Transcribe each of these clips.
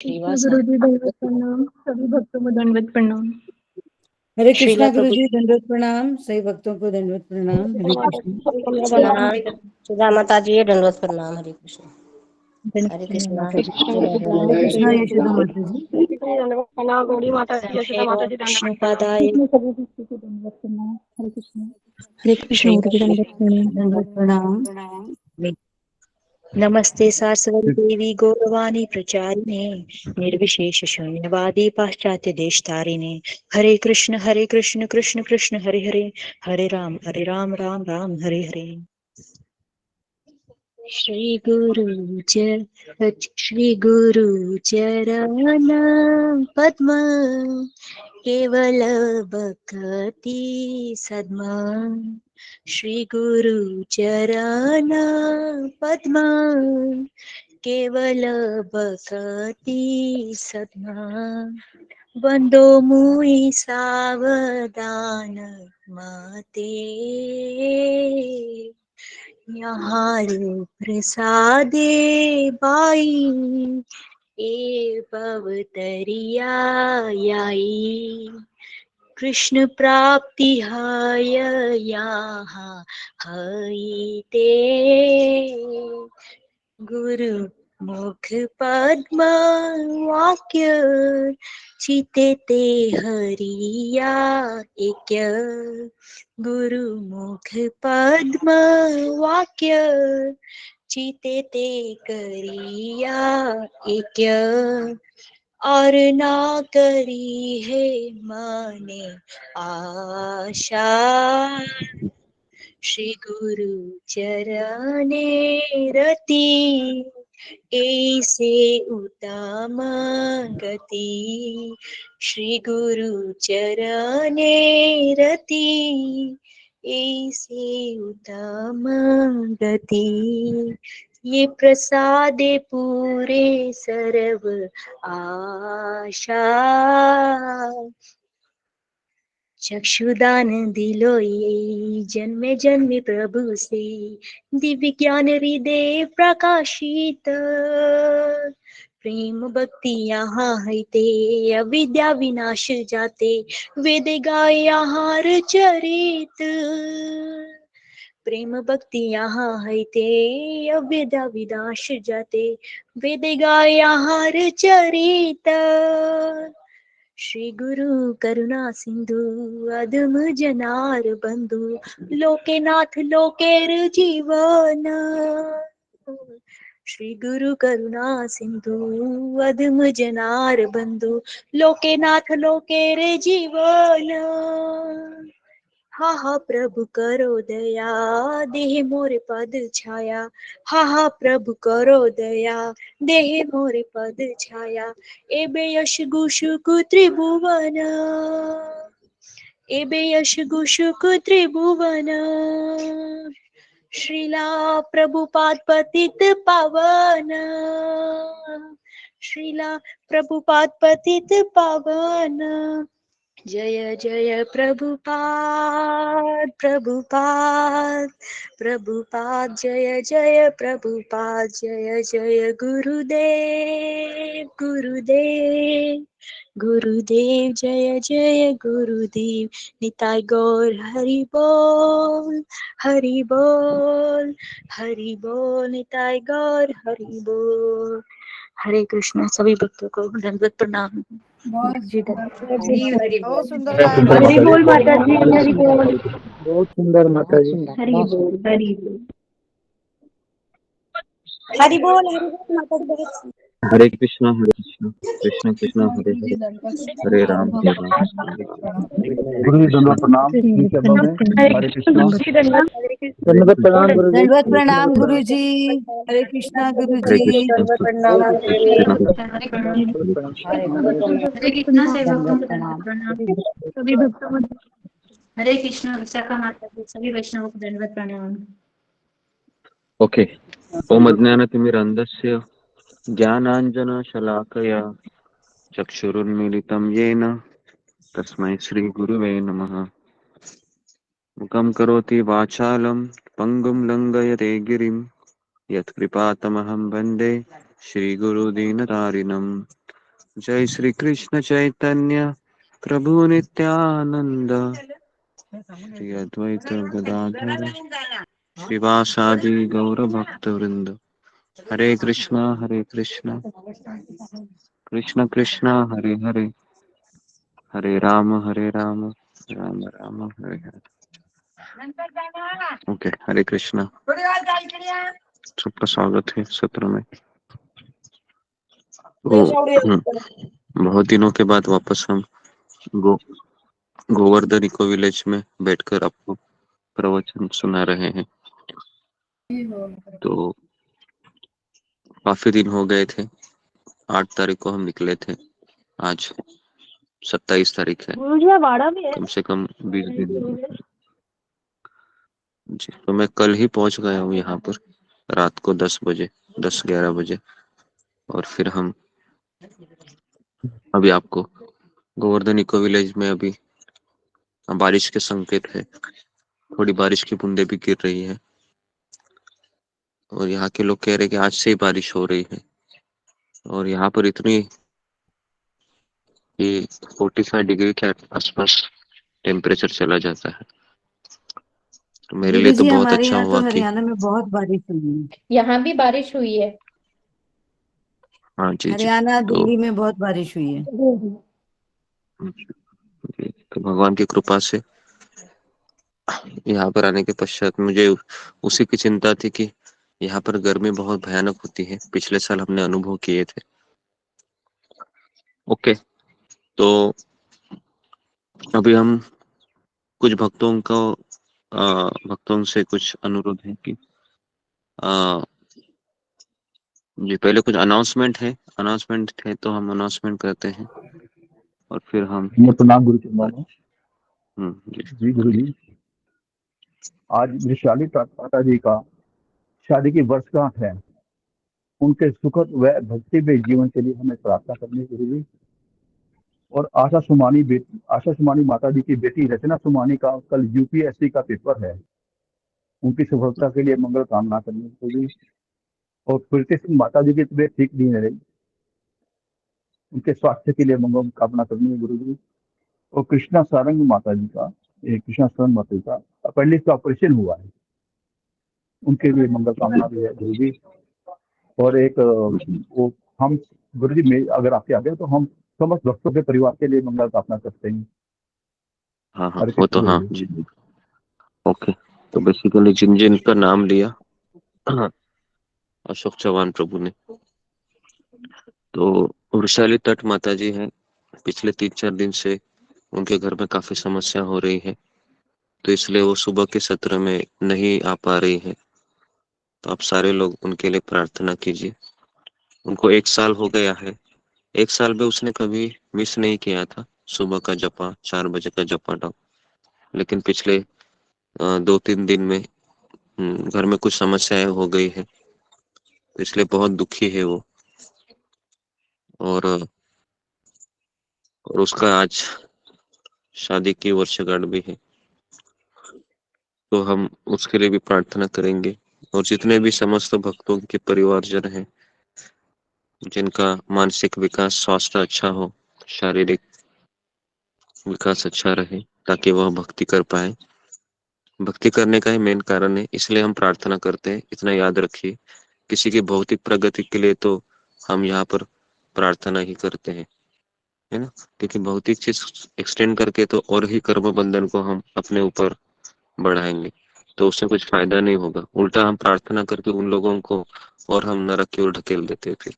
श्रीवास गुरु जी दंडवत प्रणाम, सभी भक्तों को दंडवत प्रणाम। हरे कृष्णा श्रीला गुरु प्रभु जी, दंडवत प्रणाम। सही भक्तों को दंडवत प्रणाम। हरे कृष्ण। सुधा माता जी दंडवत प्रणाम। हरे कृष्ण। हरे कृष्णा। हरे कृष्णा यशोदा माता जी। गौरी माता जी, यशोदा माता जी दंडवत पदाय सभी भक्तों को दंडवत प्रणाम। हरे कृष्ण। हरे कृष्ण, श्री गुरु जी दंडवत प्रणाम। दंडवत प्रणाम। नमस्ते सारस्वती देवी गौरवाणी प्रचारिणे निर्विशेष शून्यवादी पाश्चात्य देश तारिणे। हरे कृष्ण कृष्ण कृष्ण हरे हरे, हरे राम राम राम हरे हरे। श्री गुरु चरण पद्म केवल भक्ति सद्मा। श्री गुरु चरण पद्म केवल भक्ति सद्मा। बंदो मुई सावधान माते, यहाँ प्रसादे बाई ए पवतरिया याई। कृष्ण प्राप्ति हाय यहाँ हई ते, गुरु मुख पद्म वाक्य चिते ते हरिया ऐक्य। गुरु मुख पद्म वाक्य चिते ते करिया ऐक्य। और ना करी है माने आशा, श्री गुरु चरणे रति ऐसे उत्तम गति। श्री गुरु चरणे रति ऐसे उत्तम गति। ये प्रसादे पूरे सर्व आशा, चक्षुदान दिलो ये जन्मे जन्मे प्रभु से, दिव्य ज्ञान हृदय प्रकाशित। प्रेम भक्ति यहाँ है ते अविद्या विनाश जाते, वेद गाय यहाँ चरित। प्रेम भक्ति यहाँ है ते अविद्या विनाश जाते, वेद गाय यहाँ चरित। श्री गुरु करुणा सिंधु अधम जनार बंधु, लोकेनाथ लोकेर जीवन। श्री गुरु करुणा सिंधु अधम जनार बंधु, लोकेनाथ लोकेर जीवन। हा हा प्रभु करो दया देह मोरे पद छाया। हा हा प्रभु करो दया देह मोरे पद छाया। एबे यश गुशुक त्रिभुवन, एबे यश गुशुक त्रिभुवन। श्रीला प्रभुपाद पतित पावन, श्रीला प्रभुपाद पतित पावन। जय जय प्रभुपाद प्रभुपाद प्रभुपाद, जय जय प्रभुपाद। जय जय गुरुदेव गुरुदेव गुरुदेव, जय जय गुरुदेव। निताय गौर हरि बोल हरि बोल हरि बोल, निताय गौर हरि बोल। हरे कृष्ण। सभी भक्तों को दंडवत प्रणाम। बहुत जी बहुत सुंदर बहुत गाया सुंदर माता हरि जी। माता बोल जी, माता जी, हरि बोल। बहुत सुंदर माता जी। हरि बोल हरि बोल। हरि बोल माता दी। हरे कृष्णा कृष्ण कृष्ण हरे गुरु जी हरे, दंडवत हरे प्रणाम। राम बहुत हरे राम। प्रणाम। गुरु जी दंडवत प्रणाम। नीचे प्रणाम बने। प्रणाम। हरे कृष्णा। दंडवत प्रणाम गुरु जी। दंडवत प्रणाम गुरु जी। हरे कृष्णा गुरु हरे जी। कृष्ण प्रणाम हरे कृष्ण हरे हरे कृष्ण सेवकों दंडवत को दंडवत प्रणाम। प्रणाम। सभी भक्तों को हरे कृष्ण विशाखा माता जी, सभी वैष्णवों को दंडवत प्रणाम। ओके। ओम अज्ञानतिमिरन्धस्य ज्ञानाञ्जनशलाकया चक्षुरुन्मीलितं येन तस्मै श्रीगुरुवे नमः। मुखं करोति वाचालं पङ्गुं लङ्घयते गिरिं, यत्कृपातमहं वन्दे श्रीगुरुदीनतारिणम्। जय श्री कृष्ण चैतन्य प्रभु नित्यानंद श्री अद्वैत गदाधर शिवासादि गौर भक्त वृंद। हरे कृष्णा कृष्ण कृष्णा हरे हरे, हरे राम राम राम हरे हरे। ओके, हरे कृष्णा। सबका स्वागत है सत्र में। तो बहुत दिनों के बाद वापस हम गो गोवर्धन इको विलेज में बैठकर आपको प्रवचन सुना रहे हैं। तो काफी दिन हो गए थे। 8 तारीख को हम निकले थे, आज 27 तारीख है, कम से कम 20 दिन। जी, तो मैं कल ही पहुंच गया हूँ यहाँ पर रात को 10-11 बजे। और फिर हम अभी आपको गोवर्धन इको विलेज में अभी बारिश के संकेत है, थोड़ी बारिश की बूंदें भी गिर रही है। और यहाँ के लोग कह रहे हैं कि आज से ही बारिश हो रही है। और यहाँ पर इतनी कि 45 डिग्री के आसपास टेम्परेचर चला जाता है। तो मेरे लिए गुरु तो जी बहुत हमारे अच्छा यहाँ हुआ तो कि हरियाणा में बहुत बारिश हुई है। यहाँ भी बारिश हुई है। हाँ जी। हरियाणा तो दिल्ली में बहुत बारिश हुई है। तो भगवान की कृपा से यहाँ पर आने के पश्चात मुझे उसी की चिंता थी कि यहाँ पर गर्मी बहुत भयानक होती है, पिछले साल हमने अनुभव किए थे। ओके, तो अभी हम कुछ भक्तों से कुछ अनुरोध है कि जी पहले कुछ अनाउंसमेंट है तो हम अनाउंसमेंट करते हैं और फिर हम प्रणाम गुरु चरण। जी जी गुरु जी, आज वैशाली माता जी का शादी की वर्षगांठ है। उनके सुखद व भक्ति में जीवन के लिए हमें प्रार्थना करनी है गुरु जी। और आशा सुमानी माता जी की बेटी रचना सुमानी का कल यूपीएससी का पेपर है, उनकी सफलता के लिए मंगल कामना करनी है गुरु जी। और प्रीति सिंह माता जी की तबीयत ठीक नहीं है रही, उनके स्वास्थ्य के लिए मंगल कामना करनी है गुरु जी। और कृष्णा सारंग माता जी का अपेंडिक्स का ऑपरेशन हुआ है, उनके लिए मंगल कामना भी है गुरु जी। और एक वो हम गुरु जी में अगर आपके आगे तो हम समस्त भक्तों के परिवार के लिए मंगल कामना करते हैं। हाँ हरे वो तो कृष्ण हाँ गुरु जी। जी। ओके, तो बेसिकली जिन जिन का नाम लिया अशोक चौहान प्रभु ने, तो वृषाली तट माता जी हैं। पिछले 3-4 दिन से उनके घर में काफी समस्या हो रही है, तो इसलिए वो सुबह के सत्र में नहीं आ पा रही है। तो आप सारे लोग उनके लिए प्रार्थना कीजिए। उनको 1 साल हो गया है, 1 साल में उसने कभी मिस नहीं किया था सुबह का जपा, 4 बजे का जपा टाप। लेकिन पिछले 2-3 दिन में घर में कुछ समस्याएं हो गई है, तो इसलिए बहुत दुखी है वो। और उसका आज शादी की वर्षगांठ भी है, तो हम उसके लिए भी प्रार्थना करेंगे। और जितने भी समस्त भक्तों के परिवारजन हैं, जिनका मानसिक विकास स्वास्थ्य अच्छा हो, शारीरिक विकास अच्छा रहे, ताकि वह भक्ति कर पाए। भक्ति करने का ही मेन कारण है, इसलिए हम प्रार्थना करते हैं। इतना याद रखिए, किसी की भौतिक प्रगति के लिए तो हम यहाँ पर प्रार्थना ही करते हैं, है ना। क्योंकि भौतिक चीज एक्सटेंड करके तो और ही कर्म बंधन को हम अपने ऊपर बढ़ाएंगे, तो उससे कुछ फायदा नहीं होगा। उल्टा हम प्रार्थना करके उन लोगों को और हम नरक की ओर ढकेल देते थे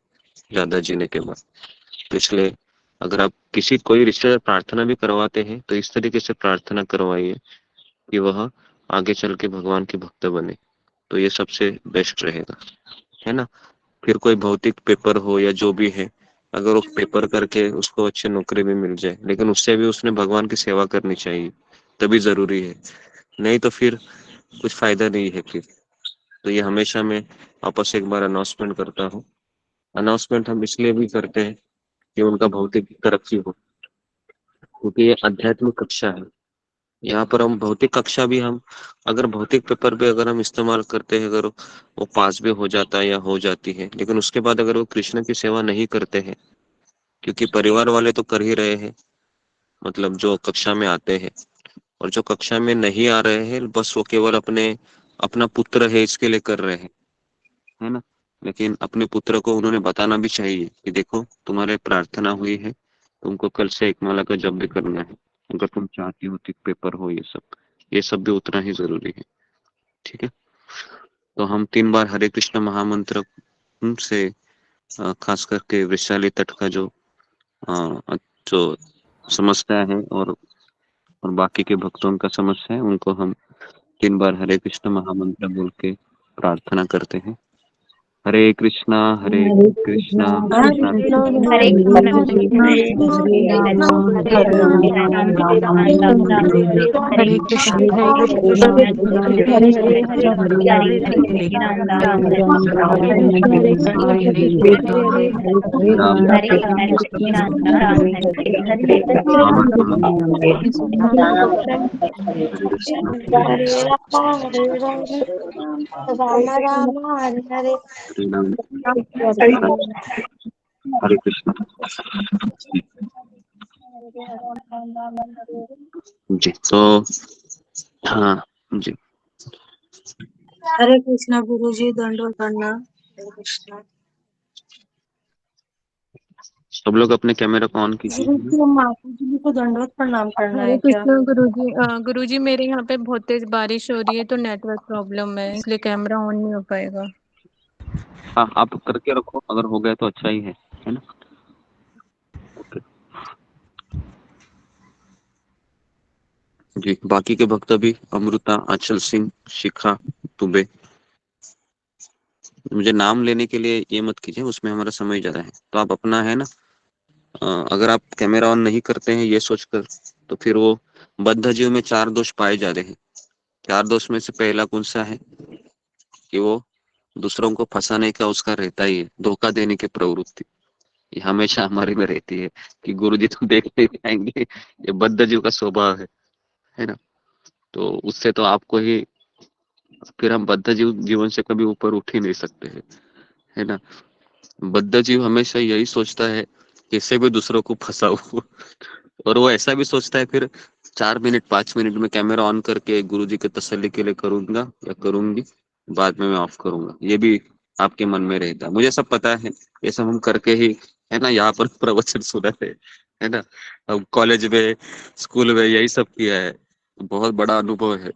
ज्यादा जीने के बाद। तो इसलिए अगर आप कोई रिश्तेदार प्रार्थना भी करवाते हैं तो इस तरीके से प्रार्थना करवाइए कि वह आगे चल के भगवान के भक्त बने, तो ये सबसे बेस्ट रहेगा, है ना। फिर कोई भौतिक पेपर हो या जो भी है, अगर वो पेपर करके उसको अच्छी नौकरी भी मिल जाए, लेकिन उससे भी उसने भगवान की सेवा करनी चाहिए, तभी जरूरी है। नहीं तो फिर कुछ फायदा नहीं है फिर। तो ये हमेशा मैं वापस एक बार अनाउंसमेंट करता हूँ। अनाउंसमेंट हम इसलिए भी करते हैं कि उनका भौतिक तरक्की हो, क्योंकि ये आध्यात्मिक कक्षा है। यहाँ पर हम भौतिक कक्षा भी हम अगर भौतिक पेपर पे अगर हम इस्तेमाल करते हैं, अगर वो पास भी हो जाता है या हो जाती है, लेकिन उसके बाद अगर वो कृष्ण की सेवा नहीं करते हैं क्योंकि परिवार वाले तो कर ही रहे हैं, मतलब जो कक्षा में आते हैं, और जो कक्षा में नहीं आ रहे हैं बस वो केवल अपना पुत्र है इसके लिए कर रहे हैं, है ना। लेकिन अपने पुत्र को उन्होंने बताना भी चाहिए कि देखो तुम्हारे प्रार्थना हुई है, तुमको कल से एक माला का जप भी करना है, अगर तुम चाहती हो कि पेपर हो, ये सब भी उतना ही जरूरी है। ठीक है, तो हम 3 बार हरे कृष्ण महामंत्र से खास करके वैशाली तट का जो समस्या है और बाकी के भक्तों का समस्या है, उनको हम 3 बार हरे कृष्ण महामंत्र बोल के प्रार्थना करते हैं। हरे कृष्णा हरे कृष्णा कृष्णा कृष्ण हरे कृष्ण कृष्ण हरे कृष्ण हरे कृष्ण हरे कृष्ण राम हरे हरे राम राम राम राम राम राम हरे हरे हरे हरे हरे हरे कृष्ण हरे हरे हरे कृष्ण राम हरे हरे हरे हरे हरे कृष्ण हरे हरे राम राम हरे हरे हरे हरे राम हरे राम राम हरे राम कृष्ण हरे राम कृष्ण हरे हरे हरे हरे हरे हरे हरे राम राम हरे हरे हरे कृष्ण राम हरे राम हरे हरे हरे हरे हरे राम राम हरे राम कृष्ण हरे राम राम राम हरे हरे हरे कृष्ण जी। तो हाँ जी, हरे कृष्णा गुरु जी, दंडवत प्रणाम। हरे कृष्णा सब लोग अपने कैमरा को ऑन कीजिए। गुरु जी, माता जी को दंडवत प्रणाम करना हरे है क्या? कृष्ण गुरुजी। गुरुजी मेरे यहाँ पे बहुत तेज बारिश हो रही है तो नेटवर्क प्रॉब्लम है, इसलिए कैमरा ऑन नहीं हो पाएगा। हाँ, आप करके रखो, अगर हो गया तो अच्छा ही है ना। ओके जी। बाकी के भक्त भी अमृता, आंचल सिंह, शिखा दुबे, मुझे नाम लेने के लिए ये मत कीजिए, उसमें हमारा समय ज्यादा है। तो आप अपना है ना, अगर आप कैमरा ऑन नहीं करते हैं ये सोचकर, तो फिर वो बद्ध जीव में 4 दोष पाए जाते हैं। 4 दोष में से पहला कौन सा है कि वो दूसरों को फंसाने का उसका रहता ही है, धोखा देने की प्रवृत्ति, ये हमेशा हमारे में रहती है कि गुरुजी तो देख नहीं पाएंगे, ये बद्ध जीव का स्वभाव है ना। तो उससे तो आपको ही, फिर हम बद्ध जीवन से कभी ऊपर उठ ही नहीं सकते हैं, है ना। बद्ध जीव हमेशा यही सोचता है कैसे भी दूसरों को फंसाओ और वो ऐसा भी सोचता है फिर 4 मिनट 5 मिनट में कैमरा ऑन करके गुरुजी के तसल्ली के लिए करूंगा या करूंगी, बाद में मैं ऑफ करूंगा, ये भी आपके मन में रहता है। मुझे सब पता है, ये सब हम करके ही, है ना, यहाँ पर प्रवचन सुना है ना। अब कॉलेज में, स्कूल में यही सब किया है, बहुत बड़ा अनुभव है।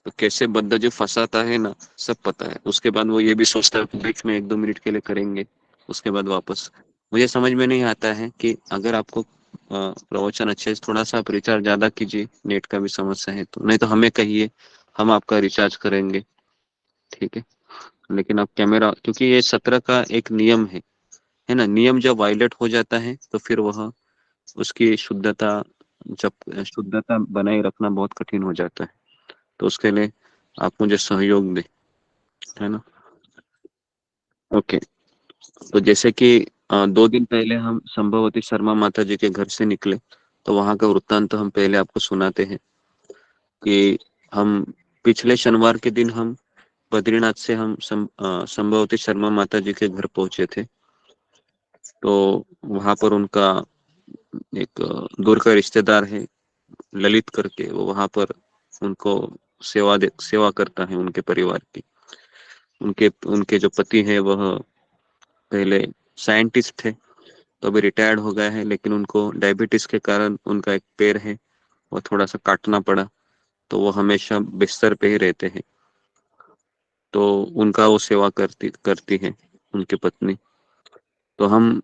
तो कैसे बंदा जो फंसाता है ना, सब पता है। उसके बाद वो ये भी सोचता है बीच में 1-2 मिनट के लिए करेंगे, उसके बाद वापस। मुझे समझ में नहीं आता है कि अगर आपको प्रवचन अच्छे से, थोड़ा सा आप रिचार्ज ज्यादा कीजिए, नेट का भी समस्या है तो, नहीं तो हमें कहिए, हम आपका रिचार्ज करेंगे, ठीक है। लेकिन आप कैमरा, क्योंकि ये सत्र का एक नियम है ना, नियम जब वायलेट हो जाता है तो फिर वह उसकी शुद्धता, जब शुद्धता बनाए रखना बहुत कठिन हो जाता है। तो उसके लिए आप मुझे सहयोग दें, है ना। ओके, तो जैसे कि 2 दिन पहले हम संभवती शर्मा माता जी के घर से निकले, तो वहां का वृत्तांत तो हम पहले आपको सुनाते हैं कि हम पिछले शनिवार के दिन हम बद्रीनाथ से हम संभवती शर्मा माता जी के घर पहुंचे थे। तो वहां पर उनका एक दूर का रिश्तेदार है, ललित करके, वो वहां पर उनको सेवा करता है उनके परिवार की। उनके उनके जो पति है वह पहले साइंटिस्ट थे, तो अभी रिटायर्ड हो गए हैं, लेकिन उनको डायबिटीज के कारण उनका एक पैर है वो थोड़ा सा काटना पड़ा, तो वो हमेशा बिस्तर पे ही रहते हैं। तो उनका वो सेवा करती करती है उनकी पत्नी। तो हम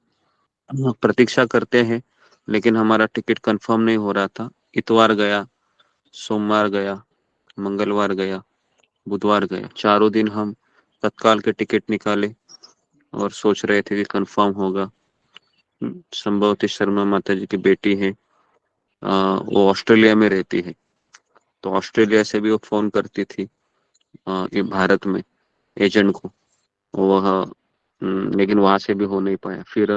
प्रतीक्षा करते हैं, लेकिन हमारा टिकट कंफर्म नहीं हो रहा था। इतवार गया, सोमवार गया, मंगलवार गया, बुधवार गया, 4 दिन हम तत्काल के टिकट निकाले और सोच रहे थे कि कंफर्म होगा। संभवती शर्मा माता जी की बेटी है, वो ऑस्ट्रेलिया में रहती है, तो ऑस्ट्रेलिया से भी वो फोन करती थी ये भारत में एजेंट को, वह लेकिन वहां से भी हो नहीं पाया। फिर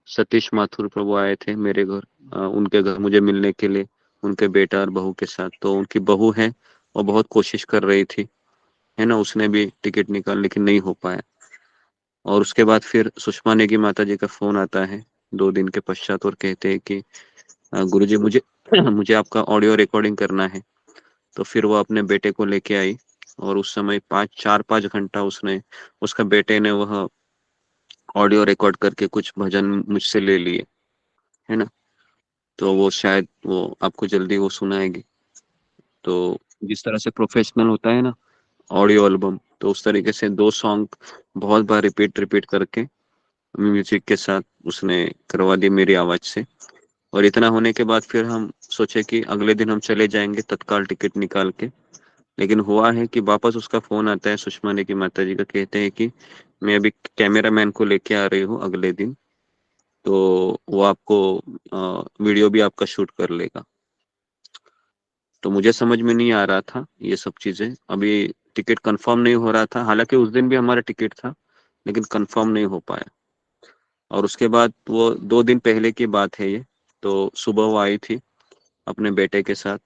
सतीश माथुर प्रभु आए थे मेरे घर, उनके घर मुझे मिलने के लिए, उनके बेटा और बहू के साथ। तो उनकी बहू है, वो बहुत कोशिश कर रही थी, है ना, उसने भी टिकट निकाल, लेकिन नहीं हो पाया। और उसके बाद फिर सुषमा नेगी माता जी का फोन आता है 2 दिन के पश्चात और कहते हैं कि गुरुजी मुझे मुझे आपका ऑडियो रिकॉर्डिंग करना है। तो फिर वो अपने बेटे को लेके आई और उस समय 4-5 घंटा उसने उसका बेटे ने वह ऑडियो रिकॉर्ड करके कुछ भजन मुझसे ले लिए, है ना। तो वो शायद वो आपको जल्दी वो सुनाएगी। तो जिस तरह से प्रोफेशनल होता है ना ऑडियो एल्बम, तो उस तरीके से 2 सॉन्ग बहुत बार रिपीट करके म्यूजिक के साथ उसने करवा दी मेरी आवाज से। और इतना होने के बाद फिर हम सोचे कि अगले दिन हम चले जाएंगे तत्काल टिकट निकाल के। लेकिन हुआ है कि वापस उसका फोन आता है सुषमा ने की माता जी का, कहते हैं कि मैं अभी कैमरा मैन को लेके आ रही हूँ अगले दिन, तो वो आपको वीडियो भी आपका शूट कर लेगा। तो मुझे समझ में नहीं आ रहा था ये सब चीजें, अभी टिकट कंफर्म नहीं हो रहा था। हालांकि उस दिन भी हमारा टिकट था लेकिन कंफर्म नहीं हो पाया। और उसके बाद वो 2 दिन पहले की बात है ये, तो सुबह वो आई थी अपने बेटे के साथ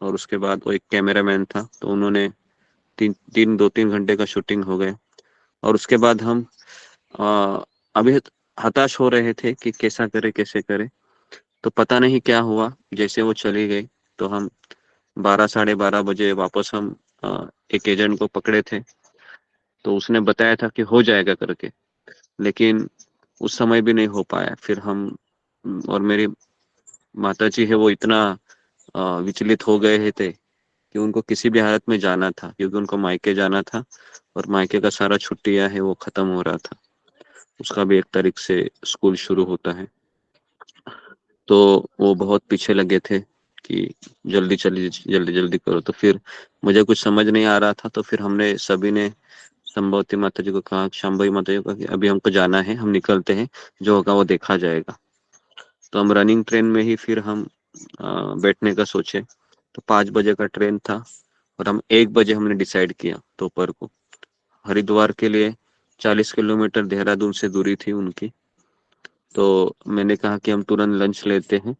और उसके बाद वो एक कैमरामैन था, तो उन्होंने 2-3 घंटे का शूटिंग हो गए। और उसके बाद हम आ, अभी हताश हो रहे थे कि कैसे करे। तो पता नहीं क्या हुआ, जैसे वो चली गई तो हम 12-12:30 बजे वापस हम एक एजेंट को पकड़े थे। तो उसने बताया था कि हो जाएगा करके, लेकिन उस समय भी नहीं हो पाया। फिर हम और मेरी माता जी है वो इतना विचलित हो गए थे कि उनको किसी भी हालत में जाना था, क्योंकि उनको मायके जाना था और मायके का सारा छुट्टियां है वो खत्म हो रहा था। उसका भी 1 तारीख से स्कूल शुरू होता है। तो वो बहुत पीछे लगे थे कि जल्दी चलिए जल्दी जल्दी करो। तो फिर मुझे कुछ समझ नहीं आ रहा था, तो फिर हमने सभी ने संभवती माता जी को कहा, शाम्भवी माता जी को कहा कि अभी हमको जाना है, हम निकलते हैं, जो होगा वो देखा जाएगा। तो हम रनिंग ट्रेन में ही फिर हम बैठने का सोचे। तो 5 बजे का ट्रेन था और हम 1 बजे हमने डिसाइड किया दोपहर को। हरिद्वार के लिए 40 किलोमीटर देहरादून से दूरी थी उनकी। तो मैंने कहा कि हम तुरंत लंच लेते हैं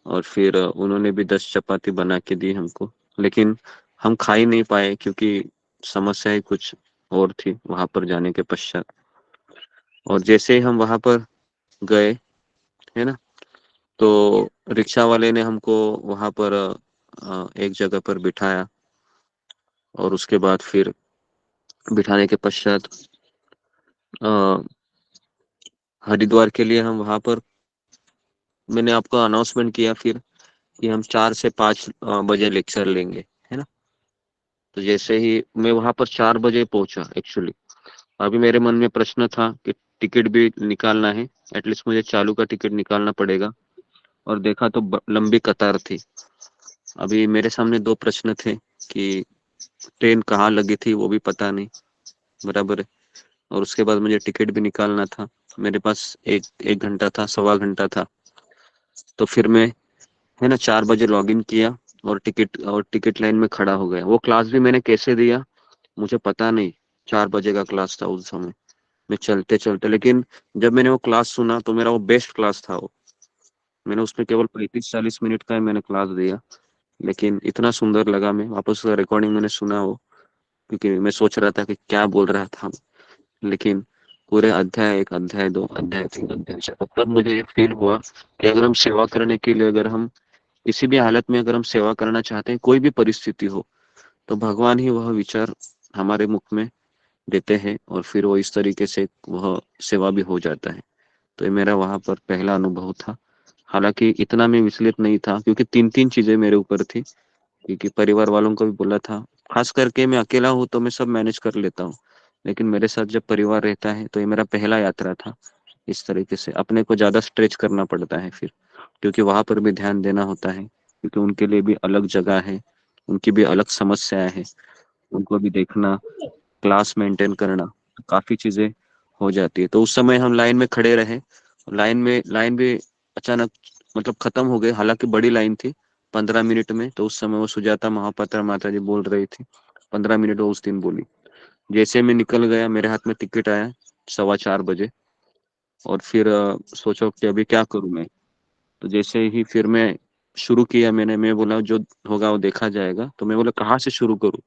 और फिर उन्होंने भी 10 चपाती बना के दी हमको। लेकिन हम खा ही नहीं पाए क्योंकि समस्या ही कुछ और थी वहां पर जाने के पश्चात। और जैसे ही हम वहां पर गए, है ना, तो रिक्शा वाले ने हमको वहां पर एक जगह पर बिठाया और उसके बाद फिर बिठाने के पश्चात अ, हरिद्वार के लिए हम वहां पर, मैंने आपको अनाउंसमेंट किया फिर कि हम 4 से 5 बजे लेक्चर लेंगे, है ना। तो जैसे ही मैं वहां पर 4 बजे पहुंचा एक्चुअली, अभी मेरे मन में प्रश्न था कि टिकट भी निकालना है, एटलीस्ट मुझे चालू का टिकट निकालना पड़ेगा। और देखा तो लंबी कतार थी। अभी मेरे सामने 2 प्रश्न थे कि ट्रेन कहाँ लगी थी वो भी पता नहीं, बराबर है, और उसके बाद मुझे टिकट भी निकालना था। मेरे पास एक एक घंटा था, सवा घंटा था। तो फिर मैं, है ना, 4 बजे लॉग इन किया और टिकट लाइन में खड़ा हो गया। वो क्लास भी मैंने कैसे दिया मुझे पता नहीं। 4 बजे का क्लास था उस समय, मैं चलते चलते, लेकिन जब मैंने वो क्लास सुना तो मेरा वो बेस्ट क्लास था वो। मैंने उसमें केवल 35-40 मिनट का ही मैंने क्लास दिया, लेकिन इतना सुंदर लगा। मैं वापस रिकॉर्डिंग मैंने सुना वो, क्योंकि मैं सोच रहा था कि क्या बोल रहा था। लेकिन पूरे अध्याय 1, अध्याय 2, अध्याय 3, अध्याय 4, तब मुझे ये फील हुआ कि अगर हम सेवा करने के लिए, अगर हम किसी भी हालत में अगर हम सेवा करना चाहते हैं, कोई भी परिस्थिति हो, तो भगवान ही वह विचार हमारे मुख में देते हैं और फिर वो इस तरीके से वह सेवा भी हो जाता है। तो ये मेरा वहां पर पहला अनुभव था। हालांकि इतना मैं विचलित नहीं था क्योंकि 3-3 चीजें मेरे ऊपर थी, क्योंकि परिवार वालों को भी बोला था। खास करके मैं अकेला हूँ तो मैं सब मैनेज कर लेता हूँ, लेकिन मेरे साथ जब परिवार रहता है तो ये मेरा पहला यात्रा था। इस तरीके से अपने को ज्यादा स्ट्रेच करना पड़ता है फिर, क्योंकि वहां पर भी ध्यान देना होता है, क्योंकि उनके लिए भी अलग जगह है, उनकी भी अलग समस्याएं हैं, उनको भी देखना, क्लास मेंटेन करना, काफी चीजें हो जाती है। तो उस समय हम लाइन में खड़े रहे, लाइन भी अचानक मतलब खत्म हो गई। हालांकि बड़ी लाइन थी 15 मिनट में। तो उस समय वो सुजाता महापात्रा माता जी बोल रही थी, 15 मिनट वो उस दिन बोली। जैसे मैं निकल गया मेरे हाथ में टिकट आया 4:15 बजे। और फिर सोचो कि अभी क्या करूं मैं। तो जैसे ही फिर मैं शुरू किया, मैं बोला जो होगा वो देखा जाएगा। तो मैं बोला कहाँ से शुरू करूं,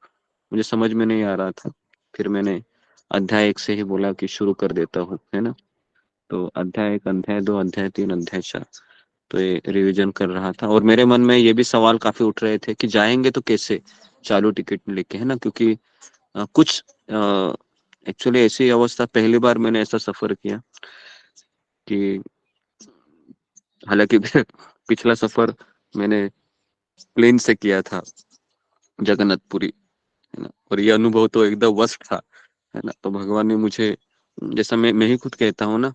मुझे समझ में नहीं आ रहा था। फिर मैंने अध्याय 1 से ही बोला कि शुरू कर देता हूँ, है ना। तो अध्याय 1, अध्याय 2, अध्याय 3, अध्याय 4, तो ये रिवीजन कर रहा था। और मेरे मन में ये भी सवाल काफी उठ रहे थे कि जाएंगे तो कैसे, चालू टिकट लेके, है ना, क्योंकि कुछ एक्चुअली ऐसी अवस्था पहली बार मैंने ऐसा सफर किया कि हालांकि पिछला सफर मैंने प्लेन से किया था जगन्नाथपुरी, है ना, और ये अनुभव तो एकदम वर्स्ट था, है ना। तो भगवान ने मुझे, जैसा मैं ही खुद कहता हूँ ना,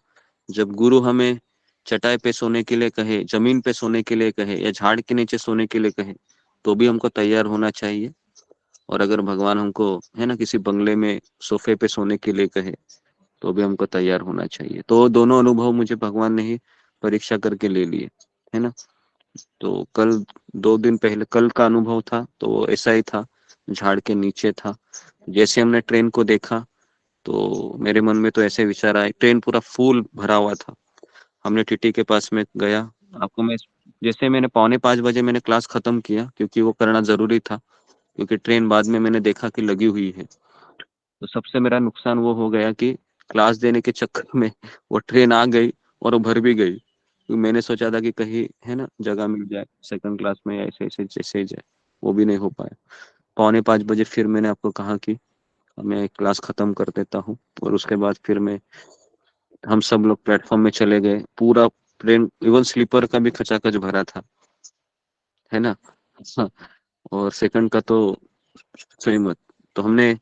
जब गुरु हमें चटाई पे सोने के लिए कहे, जमीन पे सोने के लिए कहे, या झाड़ के नीचे सोने के लिए कहे, तो भी हमको तैयार होना चाहिए। और अगर भगवान हमको, है ना, किसी बंगले में सोफे पे सोने के लिए कहे, तो भी हमको तैयार होना चाहिए। तो दोनों अनुभव मुझे भगवान ने ही परीक्षा करके ले लिए, है ना। तो कल 2 दिन पहले कल का अनुभव था, तो ऐसा ही था, झाड़ के नीचे था। जैसे हमने ट्रेन को देखा तो मेरे मन में तो ऐसे विचार आए, ट्रेन पूरा फुल भरा हुआ था। हमने टीटी के पास में गया, आपको मैं, जैसे मैंने 4:45 बजे मैंने क्लास खत्म किया, क्योंकि वो करना जरूरी था, क्योंकि ट्रेन बाद में मैंने देखा कि लगी हुई है। तो सबसे मेरा नुकसान वो हो गया कि क्लास देने के चक्कर में वो ट्रेन आ गई और वो भर भी गई। तो मैंने सोचा था कि कहीं, है ना, जगह मिल जाए सेकंड क्लास में, या ऐसे ऐसे जैसे ही जाए, वो भी नहीं हो पाया। 4:45 बजे फिर मैंने आपको कहा कि मैं क्लास खत्म कर देता हूँ, और उसके बाद फिर हम सब लोग प्लेटफॉर्म में चले गए। पूरा ट्रेन, इवन स्लीपर का भी खचाखच भरा था, है ना। हाँ, और सेकंड का तो सही मत। तो हमने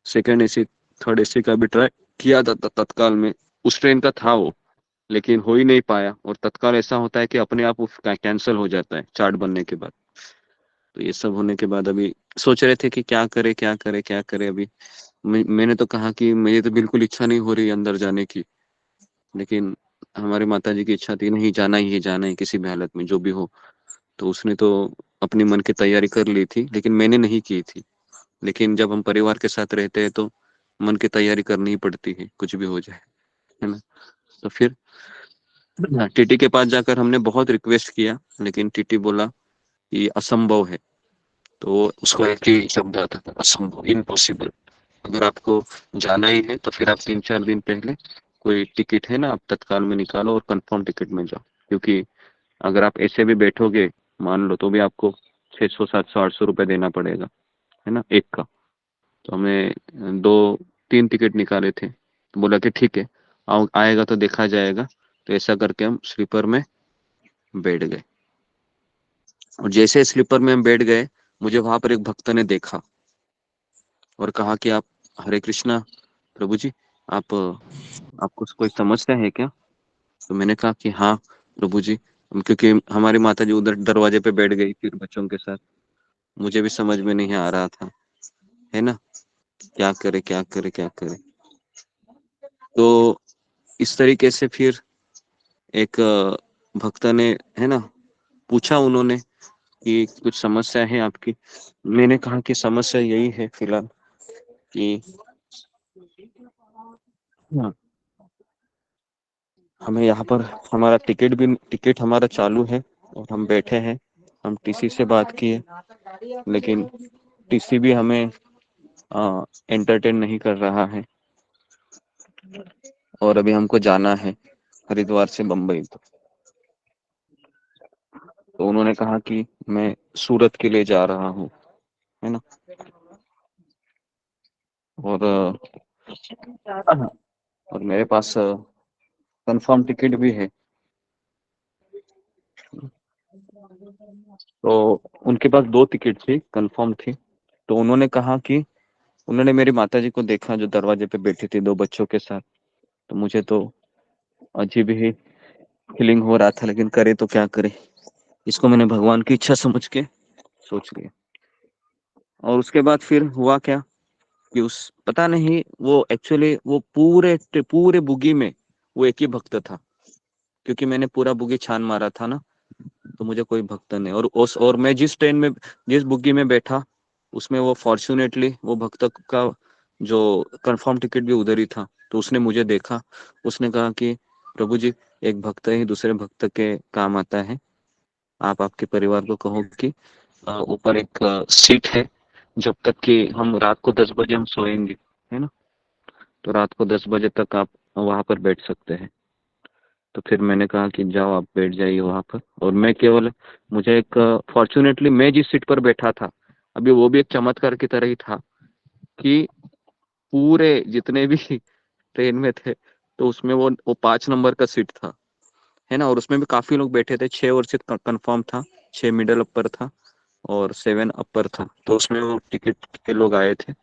सेकंड एसी, थर्ड एसी का भी ट्राई किया था तत्काल में, उस ट्रेन का था वो, लेकिन हो ही नहीं पाया। और तत्काल ऐसा होता है कि अपने आप कैंसिल हो जाता है चार्ट बनने के बाद। तो ये सब होने के बाद अभी सोच रहे थे कि क्या करे क्या करे क्या करे। अभी मैंने तो कहा कि मेरी तो बिल्कुल इच्छा नहीं हो रही अंदर जाने की, लेकिन हमारे माता जी की इच्छा थी, नहीं जाना ही है, जाना है किसी भी हालत में, जो भी हो। तो उसने तो अपनी मन की तैयारी कर ली थी, लेकिन मैंने नहीं की थी। लेकिन जब हम परिवार के साथ रहते हैं तो मन की तैयारी करनी ही पड़ती है, कुछ भी हो जाए, है ना। तो फिर टीटी के पास जाकर हमने बहुत रिक्वेस्ट किया, लेकिन टीटी बोला कि असंभव है। तो उसको एक ही शब्द आता था, असंभव, इम्पॉसिबल। अगर आपको जाना ही है तो फिर आप 3-4 दिन पहले कोई टिकट है ना, आप तत्काल में निकालो और कंफर्म टिकट में जाओ। क्योंकि अगर आप ऐसे भी बैठोगे, मान लो, तो भी आपको 600, 700, 800 रुपए देना पड़ेगा, है ना, एक का। तो हमने 2-3 टिकट निकाले थे, तो बोला कि ठीक है, आएगा तो देखा जाएगा। तो ऐसा करके हम स्लीपर में बैठ गए। और जैसे स्लीपर में हम बैठ गए, मुझे वहां पर एक भक्त ने देखा और कहा कि आप, हरे कृष्णा प्रभु जी, आप, आपको कोई समस्या है क्या? तो मैंने कहा कि हाँ प्रभु जी। क्योंकि हमारी माता जी उधर दरवाजे पे बैठ गई फिर बच्चों के साथ, मुझे भी समझ में नहीं आ रहा था, है ना, क्या करे क्या करे क्या करे। तो इस तरीके से फिर एक भक्त ने, है ना, पूछा उन्होंने कि कुछ समस्या है आपकी। मैंने कहा कि समस्या यही है फिलहाल कि हाँ, हमें यहाँ पर हमारा टिकट हमारा चालू है और हम बैठे हैं। हम टीसी से बात किए, लेकिन टीसी भी हमें एंटरटेन नहीं कर रहा है। और अभी हमको जाना है हरिद्वार से बम्बई। तो उन्होंने कहा कि मैं सूरत के लिए जा रहा हूँ, है ना। और और मेरे पास कंफर्म टिकट भी है। तो उनके पास 2 टिकट थी, कंफर्म थी। तो उन्होंने कहा कि उन्होंने मेरी माता जी को देखा जो दरवाजे पे बैठी थी 2 बच्चों के साथ। तो मुझे तो अजीब ही फीलिंग हो रहा था, लेकिन करे तो क्या करे। इसको मैंने भगवान की इच्छा समझ के सोच लिया। और उसके बाद फिर हुआ क्या कि उस, पता नहीं, वो एक्चुअली वो पूरे पूरे बुगी में वो एक ही भक्त था। क्योंकि मैंने पूरा बुगी छान मारा था ना, तो मुझे कोई भक्त नहीं। और मैं जिस ट्रेन में, जिस बुग्गी में बैठा, उसमें वो फॉर्चुनेटली वो भक्त का जो कंफर्म टिकट भी उधर ही था। तो उसने मुझे देखा, उसने कहा कि प्रभु जी, एक भक्त ही दूसरे भक्त के काम आता है, आप आपके परिवार को कहो कि ऊपर एक सीट है, जब तक कि हम रात को 10 बजे हम सोएंगे, है ना, तो रात को 10 बजे तक आप वहां पर बैठ सकते हैं। तो फिर मैंने कहा कि जाओ आप बैठ जाइए वहाँ पर। और मैं केवल, मुझे एक फॉर्चुनेटली मैं जिस सीट पर बैठा था, अभी वो भी एक चमत्कार की तरह ही था कि पूरे जितने भी ट्रेन में थे तो उसमें वो 5 नंबर का सीट था, है ना। और उसमें भी काफी लोग बैठे थे, 6 और सीट कंफर्म था, 6 मिडल अपर था और 7 अपर था। तो उसमें वो टिकट के लोग आए थे।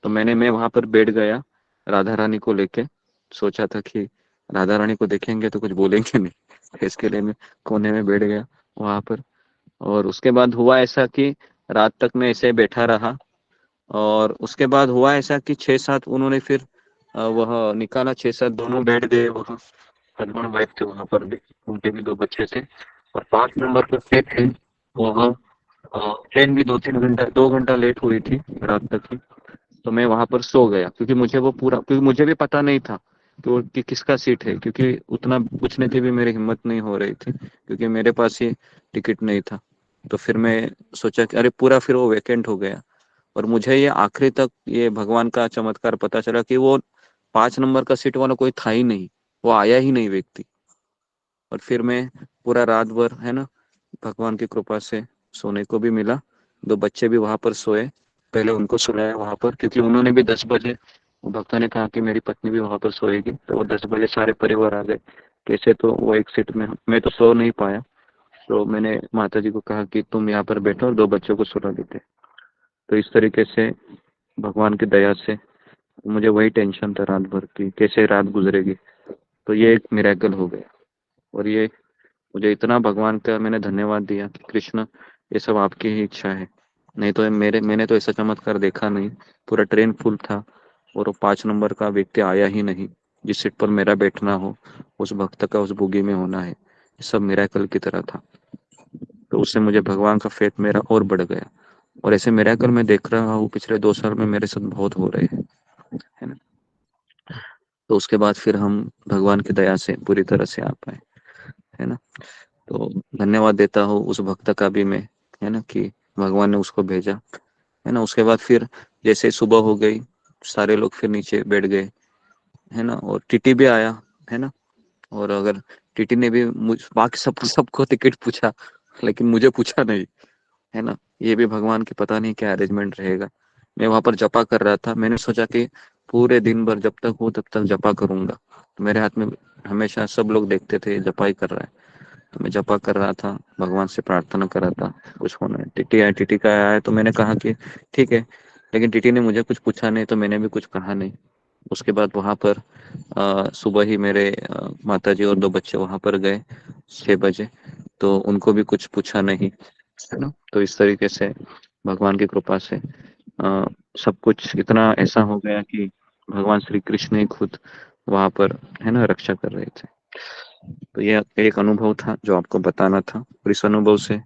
तो मैं वहां पर बैठ गया राधा रानी को लेके। सोचा था कि राधा रानी को देखेंगे तो कुछ बोलेंगे नहीं, तो इसके लिए मैं कोने में बैठ गया वहां पर। और उसके बाद हुआ ऐसा कि रात तक मैं ऐसे बैठा रहा। और उसके बाद हुआ ऐसा कि 6-7 उन्होंने फिर वह निकाला, 6-7 दोनों बैठ गए वहाँ। हस्बैंड वाइफ थे वहां पर भी, उनके भी 2 बच्चे थे। और 5 नंबर पर से थे वहाँ। ट्रेन भी 2-3 घंटा 2 घंटा लेट हुई थी रात तक की। तो मैं वहां पर सो गया क्योंकि मुझे वो पूरा, क्योंकि मुझे भी पता नहीं था कि वो कि किसका सीट है, क्योंकि उतना पूछने की भी मेरी हिम्मत नहीं हो रही थी क्योंकि मेरे पास ही टिकट नहीं था। तो फिर मैं सोचा कि अरे पूरा फिर वो वैकेंट हो गया। और मुझे ये आखिरी तक ये भगवान का चमत्कार पता चला कि वो 5 नंबर का सीट वाला कोई था ही नहीं, वो आया ही नहीं व्यक्ति। और फिर मैं पूरा रात भर, है ना, भगवान की कृपा से सोने को भी मिला। 2 बच्चे भी वहां पर सोए। पहले उनको सुलाया वहां पर क्योंकि उन्होंने भी 10 बजे, भक्ता ने कहा कि मेरी पत्नी भी वहां पर सोएगी, तो वो 10 बजे सारे परिवार आ गए। कैसे तो वो एक सीट में, मैं तो सो नहीं पाया। तो मैंने माता जी को कहा कि तुम यहाँ पर बैठो और 2 बच्चों को सुला देते। तो इस तरीके से भगवान की दया से, मुझे वही टेंशन था रात भर की कैसे रात गुजरेगी, तो ये एक मिरेकल हो गया। और ये मुझे इतना भगवान का मैंने धन्यवाद दिया कि कृष्ण, ये सब आपकी ही इच्छा है। नहीं तो मैंने तो ऐसा चमत्कार देखा नहीं। पूरा ट्रेन फुल था और वो 5 नंबर का व्यक्ति आया ही नहीं। जिस सीट पर मेरा बैठना हो, उस भक्त का उस बोगी में होना है। ये सब मिरेकल की तरह था। तो उससे मुझे भगवान का फेथ मेरा और बढ़ गया। और ऐसे मिरेकल मैं देख रहा हूँ पिछले 2 साल में मेरे साथ बहुत हो रहे हैं, है ना। तो उसके बाद फिर हम भगवान की दया से पूरी तरह से आ पाए, है ना। तो धन्यवाद देता हूँ उस भक्त का भी मैं, है ना, कि भगवान ने उसको भेजा, है ना। उसके बाद फिर जैसे सुबह हो गई, सारे लोग फिर नीचे बैठ गए, है ना। और टीटी भी आया, है ना। और अगर टीटी ने भी बाकी सबको टिकट पूछा, लेकिन मुझे पूछा नहीं, है ना। ये भी भगवान की पता नहीं क्या अरेंजमेंट रहेगा। मैं वहां पर जपा कर रहा था। मैंने सोचा कि पूरे दिन भर जब तक हो तब तक जपा करूंगा। तो मेरे हाथ में हमेशा सब लोग देखते थे जपा ही कर रहा है। तो मैं जपा कर रहा था, भगवान से प्रार्थना कर रहा था कुछ होना है। टीटी आया, टीटी का आया तो मैंने कहा कि ठीक है, लेकिन टीटी ने मुझे कुछ पूछा नहीं तो मैंने भी कुछ कहा नहीं। उसके बाद वहां पर सुबह ही मेरे माता जी और 2 बच्चे वहां पर गए 6 बजे। तो उनको भी कुछ पूछा नहीं, है ना। तो इस तरीके से भगवान की कृपा से अ, सब कुछ इतना ऐसा हो गया कि भगवान श्री कृष्ण ही खुद वहां पर, है ना, रक्षा कर रहे थे। तो यह एक अनुभव था जो आपको बताना था। और इस अनुभव से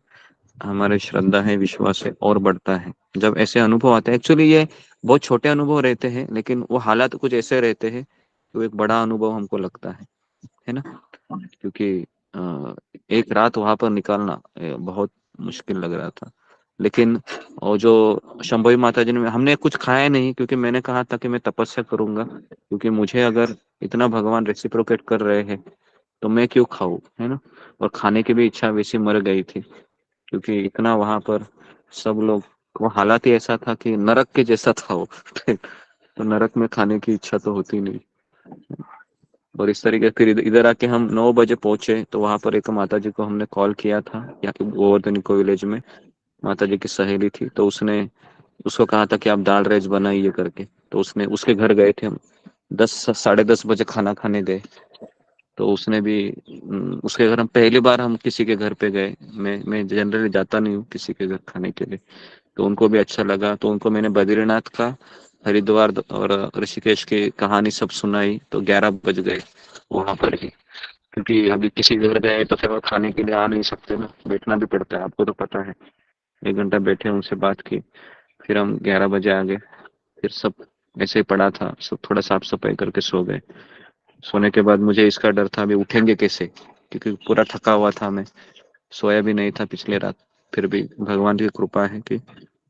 हमारे श्रद्धा है, विश्वास है और बढ़ता है जब ऐसे अनुभव आते हैं। एक्चुअली ये बहुत छोटे अनुभव रहते हैं, लेकिन वो हालात कुछ ऐसे रहते हैं कि वो एक बड़ा अनुभव हमको लगता है ना। क्योंकि एक रात वहां पर निकालना बहुत मुश्किल लग रहा था। लेकिन और जो शंभवी माता जी ने, हमने कुछ खाया नहीं क्योंकि मैंने कहा था कि मैं तपस्या करूंगा, क्योंकि मुझे अगर इतना भगवान रेसिप्रोकेट कर रहे हैं तो मैं क्यों खाऊं, है ना। और खाने की भी इच्छा वैसी मर गई थी क्योंकि इतना वहां पर सब लोग, वो हालात ही ऐसा था कि नरक के जैसा था वो तो नरक में खाने की इच्छा तो होती नहीं। और इस तरीके फिर इधर आके हम 9 बजे पहुंचे तो वहां पर एक माता जी को हमने कॉल किया था, यहाँ के गोवर्धन को विलेज में माता जी की सहेली थी। तो उसने उसको कहा था कि आप दाल राइस बनाइए करके। तो उसने उसके घर गए थे हम, 10 साढ़े 10 बजे खाना खाने गए। तो उसने भी उसके घर, हम पहली बार हम किसी के घर पे गए। मैं जनरली जाता नहीं हूँ किसी के घर खाने के लिए। तो उनको भी अच्छा लगा। तो उनको मैंने बद्रीनाथ का, हरिद्वार और ऋषिकेश की कहानी सब सुनाई। तो 11 बज गए वहां पर ही, क्योंकि अभी किसी घर गए तो फिर वो खाने के लिए आ नहीं सकते ना, बैठना भी पड़ता है, आपको तो पता है। 1 घंटा बैठे, उनसे बात की, फिर हम 11 बजे आ गए। फिर सब ऐसे ही पड़ा था, सब थोड़ा साफ सफाई करके सो गए। सोने के बाद मुझे इसका डर था अभी उठेंगे कैसे, क्योंकि पूरा थका हुआ था मैं, सोया भी नहीं था पिछले रात। फिर भी भगवान की कृपा है कि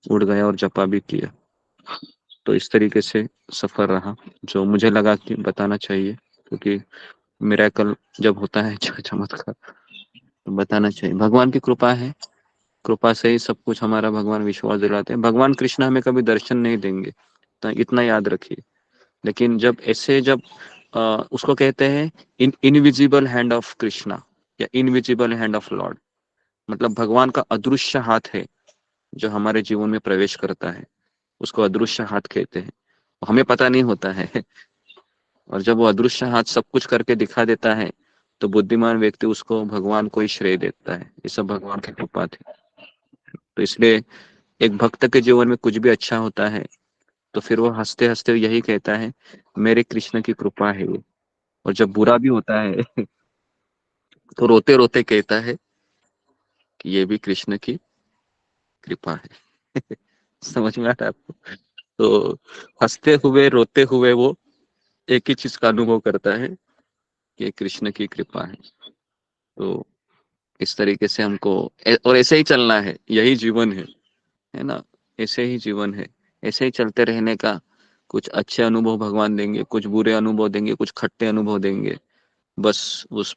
उठ गया और जपा भी किया। तो इस तरीके से सफर रहा जो मुझे लगा कि बताना चाहिए, क्योंकि मिरेकल जब होता है, चमत्कार, तो बताना चाहिए। भगवान की कृपा है, कृपा से ही सब कुछ हमारा भगवान विश्वास दिलाते हैं। भगवान कृष्ण हमें कभी दर्शन नहीं देंगे, तो इतना याद रखिए। लेकिन जब ऐसे जब उसको कहते हैं इनविजिबल हैंड ऑफ कृष्णा या इनविजिबल हैंड ऑफ लॉर्ड, मतलब भगवान का अदृश्य हाथ है जो हमारे जीवन में प्रवेश करता है, उसको अदृश्य हाथ कहते हैं। हमें पता नहीं होता है और जब वो अदृश्य हाथ सब कुछ करके दिखा देता है तो बुद्धिमान व्यक्ति उसको भगवान को ही श्रेय देता है। ये सब भगवान की कृपा थी। तो इसलिए एक भक्त के जीवन में कुछ भी अच्छा होता है तो फिर वो हंसते हंसते यही कहता है मेरे कृष्ण की कृपा है ये। और जब बुरा भी होता है तो रोते रोते कहता है कि ये भी कृष्ण की कृपा है। समझ में आता है आपको? तो हंसते हुए रोते हुए वो एक ही चीज का अनुभव करता है कि कृष्ण की कृपा है। तो इस तरीके से हमको और ऐसे ही चलना है, यही जीवन है ना, ऐसे ही जीवन है, ऐसे ही चलते रहने का। कुछ अच्छे अनुभव भगवान देंगे, कुछ बुरे अनुभव देंगे, कुछ खट्टे अनुभव देंगे। बस उस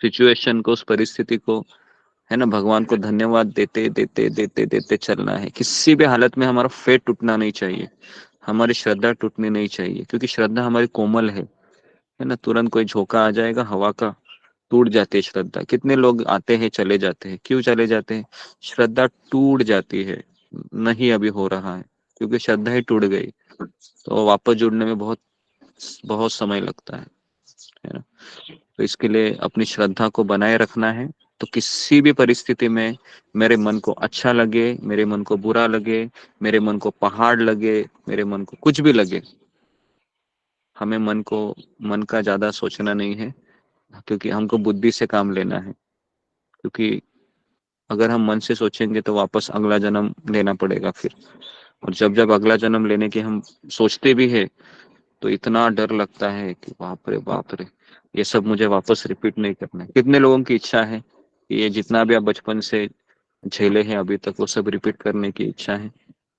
सिचुएशन को, उस परिस्थिति को, है ना, भगवान को धन्यवाद देते देते देते देते चलना है। किसी भी हालत में हमारा फेथ टूटना नहीं चाहिए, हमारी श्रद्धा टूटनी नहीं चाहिए, क्योंकि श्रद्धा हमारी कोमल है ना। तुरंत कोई झोंका आ जाएगा हवा का, टूट जाती है श्रद्धा। कितने लोग आते हैं चले जाते हैं, क्यों चले जाते हैं? श्रद्धा टूट जाती है, नहीं अभी हो रहा है, क्योंकि श्रद्धा ही टूट गई। तो वापस जुड़ने में बहुत बहुत समय लगता है ना। तो इसके लिए अपनी श्रद्धा को बनाए रखना है। तो किसी भी परिस्थिति में मेरे मन को अच्छा लगे, मेरे मन को बुरा लगे, मेरे मन को पहाड़ लगे, मेरे मन को कुछ भी लगे, हमें मन का ज्यादा सोचना नहीं है, क्योंकि हमको बुद्धि से काम लेना है। क्योंकि अगर हम मन से सोचेंगे तो वापस अगला जन्म लेना पड़ेगा फिर। और जब जब अगला जन्म लेने की हम सोचते भी है तो इतना डर लगता है कि बाप रे, ये सब मुझे वापस रिपीट नहीं करना है। कितने लोगों की इच्छा है कि ये जितना भी आप बचपन से झेले हैं अभी तक, वो सब रिपीट करने की इच्छा है?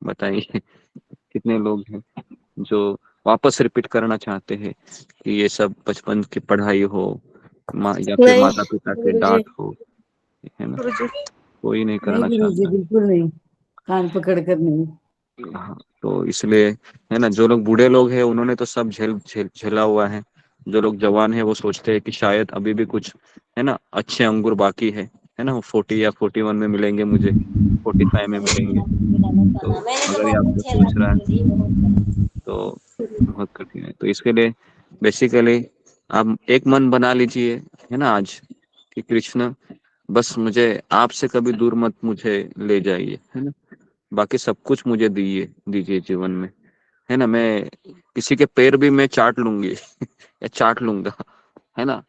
बताइए कितने लोग हैं जो वापस रिपीट करना चाहते हैं कि ये सब बचपन की पढ़ाई हो, या फिर नहीं माता पिता के गुरुजी, डांट हो, है ना। गुरुजी। कोई नहीं नहीं करना गुरुजी, चाहता। बिल्कुल नहीं, कान पकड़ कर नहीं। हाँ, तो इसलिए, है ना, जो लोग बूढ़े लोग हैं उन्होंने तो सब झेला हुआ है। जो लोग जवान है वो सोचते हैं कि शायद अभी भी कुछ, है ना, अच्छे अंगूर बाकी है ना, वो 40 या 41 में मिलेंगे मुझे, 45 में मिलेंगे। तो अगर ये आपको सोच रहा है तो बहुत कठिन है। तो इसके लिए बेसिकली आप एक मन बना लीजिए, है ना, आज कि कृष्ण बस मुझे आपसे कभी दूर मत मुझे ले जाइए, है ना। बाकी सब कुछ मुझे दीजिए जीवन में, है ना। मैं किसी के पैर भी मैं चाट लूंगी या चाट लूंगा, है ना।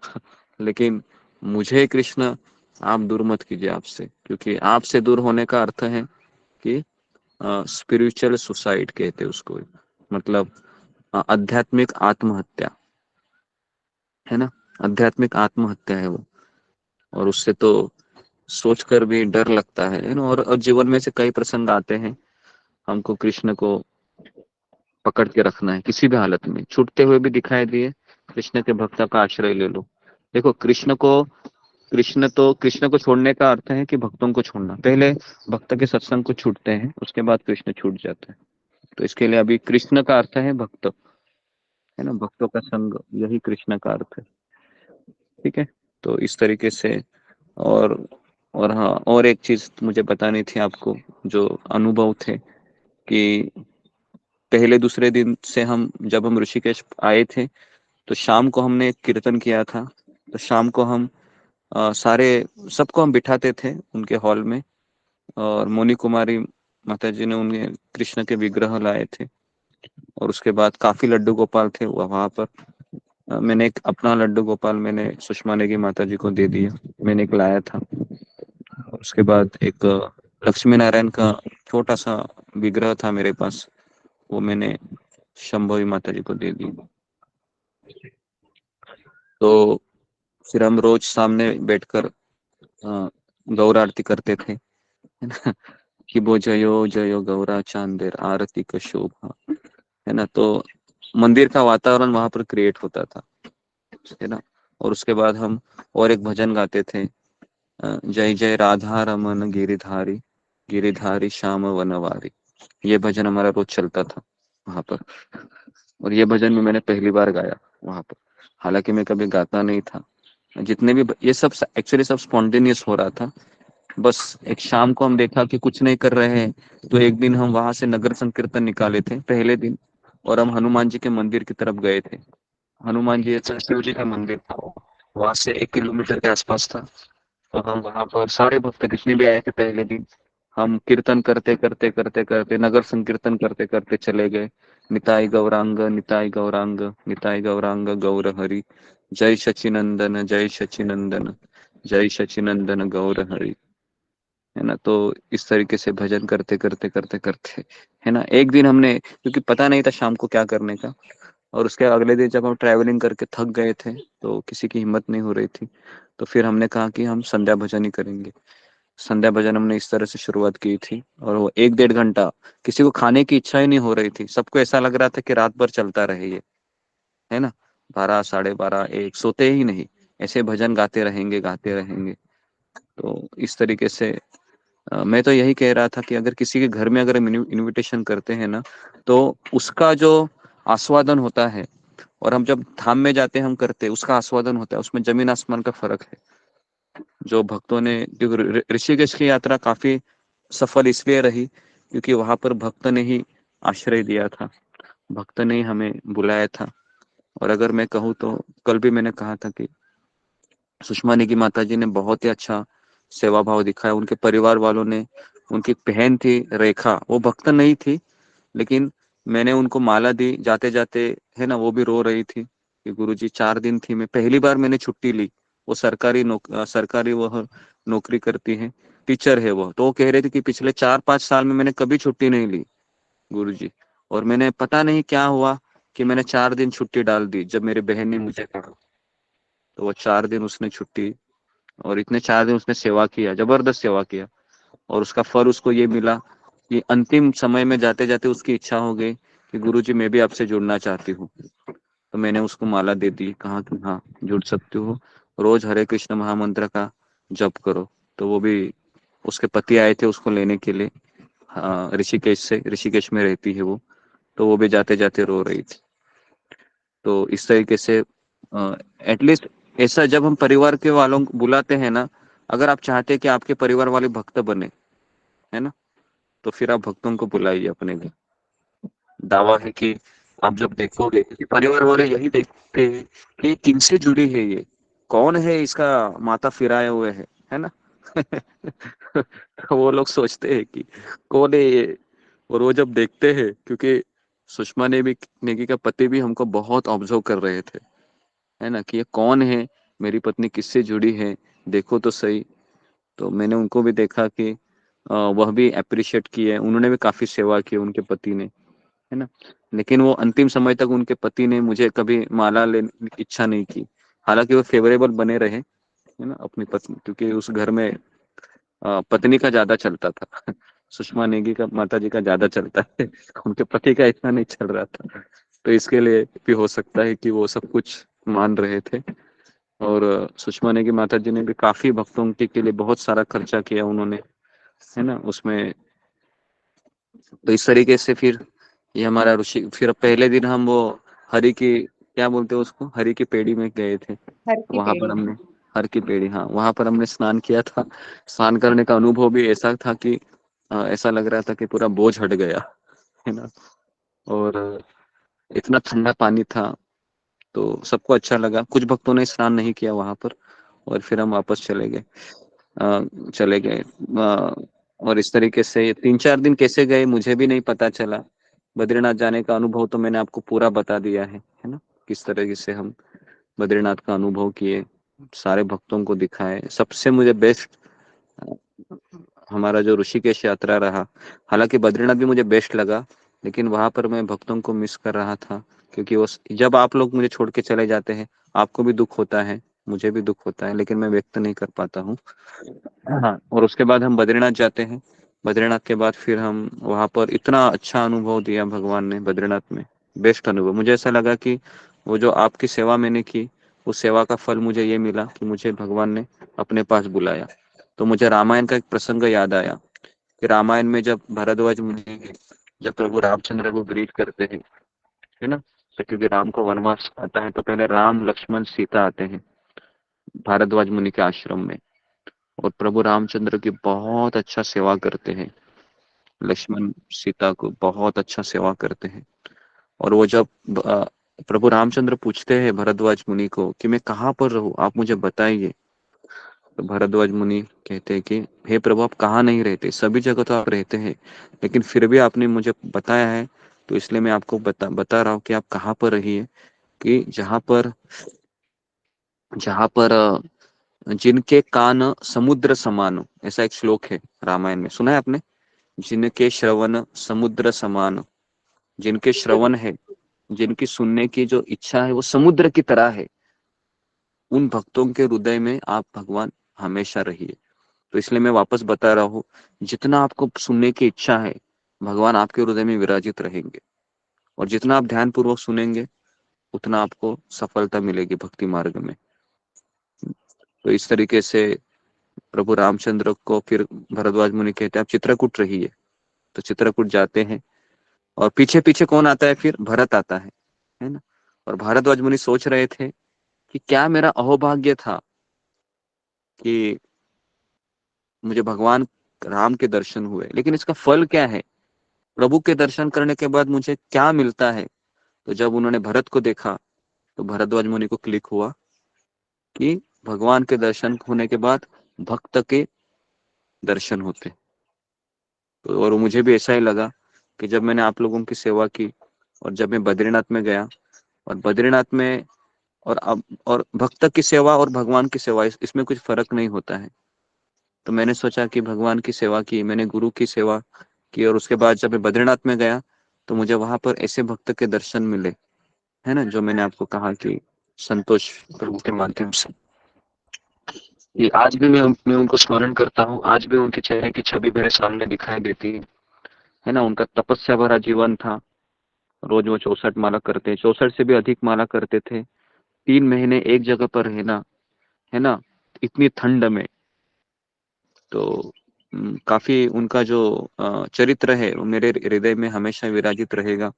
लेकिन मुझे कृष्ण आप दूर मत कीजिए आपसे, क्योंकि आपसे दूर होने का अर्थ है कि स्पिरिचुअल सुसाइड कहते हैं उसको, मतलब आध्यात्मिक आत्महत्या, है ना। आध्यात्मिक आत्महत्या है वो। और उससे तो सोचकर भी डर लगता है ना। और जीवन में से कई प्रसंग आते हैं, हमको कृष्ण को पकड़ के रखना है किसी भी हालत में। छूटते हुए भी दिखाई दिए, कृष्ण के भक्त का आश्रय ले लो। देखो कृष्ण को छोड़ने का अर्थ है कि भक्तों को छोड़ना। पहले भक्त के सत्संग को छूटते हैं, उसके बाद कृष्ण छूट जाता है। तो इसके लिए अभी कृष्ण का अर्थ है भक्त, है ना, भक्तों का संग, यही कृष्ण का अर्थ है। ठीक है, तो इस तरीके से। और हाँ, और एक चीज मुझे बतानी थी आपको, जो अनुभव थे कि पहले दूसरे दिन से जब हम ऋषिकेश आए थे तो शाम को हमने एक कीर्तन किया था। तो शाम को हम सारे सबको हम बिठाते थे उनके हॉल में, और मोनी कुमारी माता जी ने उन्हें कृष्ण के विग्रह लाए थे। और उसके बाद काफी लड्डू गोपाल थे वहां पर। मैंने एक अपना लड्डू गोपाल मैंने सुषमा नेगी माता जी को दे दिया, मैंने एक लाया था। और उसके बाद एक लक्ष्मी नारायण का छोटा सा विग्रह था मेरे पास, वो मैंने शंभवी माता जी को दे दी। तो फिर हम रोज सामने बैठकर गौर आरती करते थे, है ना, कि वो जयो जयो गौरा चांदेर आरती का शोभा, है ना। तो मंदिर का वातावरण वहां पर क्रिएट होता था। है ना। और उसके बाद हम और एक भजन गाते थे, जय जय राधा रमन गिरिधारी, गिरिधारी श्याम वनवारी। ये भजन हमारा रोज चलता था वहां पर। और ये भजन भी मैंने पहली बार गाया वहां पर, हालांकि मैं कभी गाता नहीं था। जितने भी ये सब एक्चुअली सब स्पॉन्टेनियस हो रहा था। बस एक शाम को हम देखा कि कुछ नहीं कर रहे हैं, तो एक दिन हम वहां से नगर संकीर्तन निकाले थे पहले दिन, और हम हनुमान जी के मंदिर की तरफ गए थे। हनुमान जी ऐसा शिव जी का मंदिर था, वहां से 1 किलोमीटर के आसपास था। तो हम वहां पर सारे भक्त जितने भी आए थे पहले दिन, हम कीर्तन करते करते करते करते नगर संकीर्तन करते करते चले गए। निताई गौरांग निताई गौरांग निताई गौरांग गौर हरि, जय सचिनंदन जय सचिनंदन, जय सचिनंदन गौर हरि, है ना। तो इस तरीके से भजन करते करते करते करते, है ना, एक दिन हमने, क्योंकि पता नहीं था शाम को क्या करने का, और उसके अगले दिन जब हम ट्रैवलिंग करके थक गए थे तो किसी की हिम्मत नहीं हो रही थी, तो फिर हमने कहा कि हम संध्या भजन ही करेंगे। संध्या भजन हमने इस तरह से शुरुआत की थी, और वो 1 डेढ़ घंटा, किसी को खाने की इच्छा ही नहीं हो रही थी, सबको ऐसा लग रहा था कि रात भर चलता रहे ये, है ना। 12, 12:30, 1 सोते ही नहीं, ऐसे भजन गाते रहेंगे गाते रहेंगे। तो इस तरीके से मैं तो यही कह रहा था कि अगर किसी के घर में अगर हम इनविटेशन करते हैं ना, तो उसका जो आस्वादन होता है, और हम जब धाम में जाते हैं हम करते हैं उसका आस्वादन होता है, उसमें जमीन आसमान का फर्क है। जो भक्तों ने, ऋषिकेश की यात्रा काफी सफल इसलिए रही क्योंकि वहां पर भक्त ने ही आश्रय दिया था, भक्त ने ही हमें बुलाया था। और अगर मैं कहूँ तो कल भी मैंने कहा था कि सुषमा नेगी माता जी ने बहुत ही अच्छा सेवा भाव दिखाया। उनके परिवार वालों ने, उनकी बहन थी रेखा, वो भक्त नहीं थी, लेकिन मैंने उनको माला दी जाते जाते, है ना, वो भी रो रही थी कि गुरुजी 4 दिन थी, मैं पहली बार मैंने छुट्टी ली। वो सरकारी वह नौकरी करती है, टीचर है वो, तो वो कह रहे थे कि पिछले 4-5 साल में मैंने कभी छुट्टी नहीं ली गुरुजी। और मैंने पता नहीं क्या हुआ कि मैंने 4 दिन छुट्टी डाल दी, जब मेरी बहन ने मुझे कहा। तो वो 4 दिन उसने छुट्टी, और इतने 4 दिन उसने सेवा किया, जबरदस्त सेवा किया। और उसका फल उसको ये मिला कि अंतिम समय में जाते जाते उसकी इच्छा हो गई कि गुरुजी मैं भी आपसे जुड़ना चाहती हूँ। तो मैंने उसको माला दे दी, कहा कि हाँ जुड़ सकते हो, रोज हरे कृष्ण महामंत्र का जप करो। तो वो भी, उसके पति आए थे उसको लेने के लिए, ऋषिकेश से, ऋषिकेश में रहती है वो, तो वो भी जाते जाते रो रही थी। तो इस तरीके से एटलीस्ट ऐसा जब हम परिवार के वालों को बुलाते हैं ना, अगर आप चाहते हैं कि आपके परिवार वाले भक्त बने, है ना, तो फिर आप भक्तों को बुलाइए अपने लिए। दावा है कि आप जब देखोगे कि परिवार वाले यही देखते हैं कि किनसे जुड़ी है ये, कौन है इसका माता फिराए हुए है ना। तो वो लोग सोचते हैं कि कौन है ये। और वो जब देखते हैं, क्योंकि सुषमा नेगी का पति भी हमको बहुत ऑब्जर्व कर रहे थे, है ना, कि ये कौन है, मेरी पत्नी किससे जुड़ी है, देखो तो सही। तो मैंने उनको भी देखा कि वह भी अप्रिशिएट किए, उन्होंने भी काफी सेवा की उनके पति ने, है ना। लेकिन वो अंतिम समय तक उनके पति ने मुझे कभी माला लेने की इच्छा नहीं की, हालांकि वो फेवरेबल बने रहे, है ना, अपनी पत्नी, क्योंकि उस घर में पत्नी का ज्यादा चलता था। सुषमा नेगी का, माता जी का ज्यादा चलता है, उनके पति का इतना नहीं चल रहा था। तो इसके लिए भी हो सकता है कि वो सब कुछ मान रहे थे। और सुषमा नेगी माता जी ने भी काफी भक्तों के लिए बहुत सारा खर्चा किया उन्होंने, है ना, उसमें। तो इस तरीके से फिर ये हमारा ऋषि, फिर पहले दिन हम वो हरि की, क्या बोलते हैं उसको, हरि की पेड़ी में गए थे। हर की वहां पर पेड़ी। हमने, हर की पेड़ी, हाँ, वहां पर हमने स्नान किया था। स्नान करने का अनुभव भी ऐसा था कि ऐसा लग रहा था कि पूरा बोझ हट गया, है ना। और इतना ठंडा पानी था, तो सबको अच्छा लगा। कुछ भक्तों ने स्नान नहीं किया वहां पर, और फिर हम वापस चले गए। और इस तरीके से ये 3-4 दिन कैसे गए मुझे भी नहीं पता चला। बद्रीनाथ जाने का अनुभव तो मैंने आपको पूरा बता दिया है ना, किस तरीके से हम बद्रीनाथ का अनुभव किए, सारे भक्तों को दिखाए। सबसे मुझे बेस्ट हमारा जो ऋषिकेश यात्रा रहा। हालांकि बद्रीनाथ भी मुझे बेस्ट लगा, लेकिन वहां पर मैं भक्तों को मिस कर रहा था, क्योंकि वो, जब आप लोग मुझे छोड़ के चले जाते हैं, आपको भी दुख होता है, मुझे भी दुख होता है, लेकिन मैं व्यक्त नहीं कर पाता हूँ। हाँ, और उसके बाद हम बद्रीनाथ जाते हैं। बद्रीनाथ के बाद फिर हम वहां पर, इतना अच्छा अनुभव दिया भगवान ने बद्रीनाथ में, बेस्ट अनुभव। मुझे ऐसा लगा कि वो जो आपकी सेवा मैंने की, उस सेवा का फल मुझे ये मिला कि मुझे भगवान ने अपने पास बुलाया। तो मुझे रामायण का एक प्रसंग याद आया कि रामायण में जब भारद्वाज मुनि जब प्रभु रामचंद्र को ग्रीट करते हैं, है ना, तो क्योंकि राम को वनवास आता है तो पहले राम लक्ष्मण सीता आते हैं भारद्वाज मुनि के आश्रम में, और प्रभु रामचंद्र की बहुत अच्छा सेवा करते हैं, लक्ष्मण सीता को बहुत अच्छा सेवा करते हैं। और वो जब प्रभु रामचंद्र पूछते हैं भरद्वाज मुनि को कि मैं कहाँ पर रहूं, आप मुझे बताइए, तो भरद्वाज मुनि कहते हैं कि हे प्रभु, आप कहाँ नहीं रहते, सभी जगह तो आप रहते हैं, लेकिन फिर भी आपने मुझे बताया है तो इसलिए मैं आपको बता रहा हूँ कि आप कहाँ पर रहिए, कि जहाँ पर जिनके कान समुद्र समान, ऐसा एक श्लोक है रामायण में, सुना है आपने? जिनके श्रवण समुद्र समान, जिनके श्रवण है, जिनकी सुनने की जो इच्छा है वो समुद्र की तरह है, उन भक्तों के हृदय में आप भगवान हमेशा रहिए। तो इसलिए मैं वापस बता रहा हूँ, जितना आपको सुनने की इच्छा है भगवान आपके हृदय में विराजित रहेंगे, और जितना आप ध्यान पूर्वक सुनेंगे उतना आपको सफलता मिलेगी भक्ति मार्ग में। तो इस तरीके से प्रभु रामचंद्र को फिर भरद्वाज मुनि कहते हैं आप चित्रकूट रहिए, तो चित्रकूट जाते हैं, और पीछे पीछे कौन आता है? फिर भरत आता है ना। और भारद्वाज मुनि सोच रहे थे कि क्या मेरा अहोभाग्य था कि मुझे भगवान राम के दर्शन हुए, लेकिन इसका फल क्या है, प्रभु के दर्शन करने के बाद मुझे क्या मिलता है? तो जब उन्होंने भरत को देखा तो भरद्वाज मुनि को क्लिक हुआ कि भगवान के दर्शन होने के बाद भक्त के दर्शन होते। तो और मुझे भी ऐसा ही लगा कि जब मैंने आप लोगों की सेवा की और जब मैं बद्रीनाथ में गया, और बद्रीनाथ में और भक्त की सेवा और भगवान की सेवा इसमें कुछ फर्क नहीं होता है। तो मैंने सोचा कि भगवान की सेवा की, मैंने गुरु की सेवा की, और उसके बाद जब मैं बद्रीनाथ में गया तो मुझे वहां पर ऐसे भक्त के दर्शन मिले, है ना, जो मैंने आपको कहा कि संतोष प्रभु के माध्यम से। ये आज भी मैं उनको स्मरण करता हूँ, आज भी उनके चेहरे की छवि मेरे सामने दिखाई देती है ना। उनका तपस्या भरा जीवन था, रोज वो 64 माला करते, 64 से भी अधिक माला करते थे, 3 महीने एक जगह पर रहना, है ना, इतनी ठंड में। तो काफी उनका जो चरित्र है वो मेरे हृदय में हमेशा विराजित रहेगा।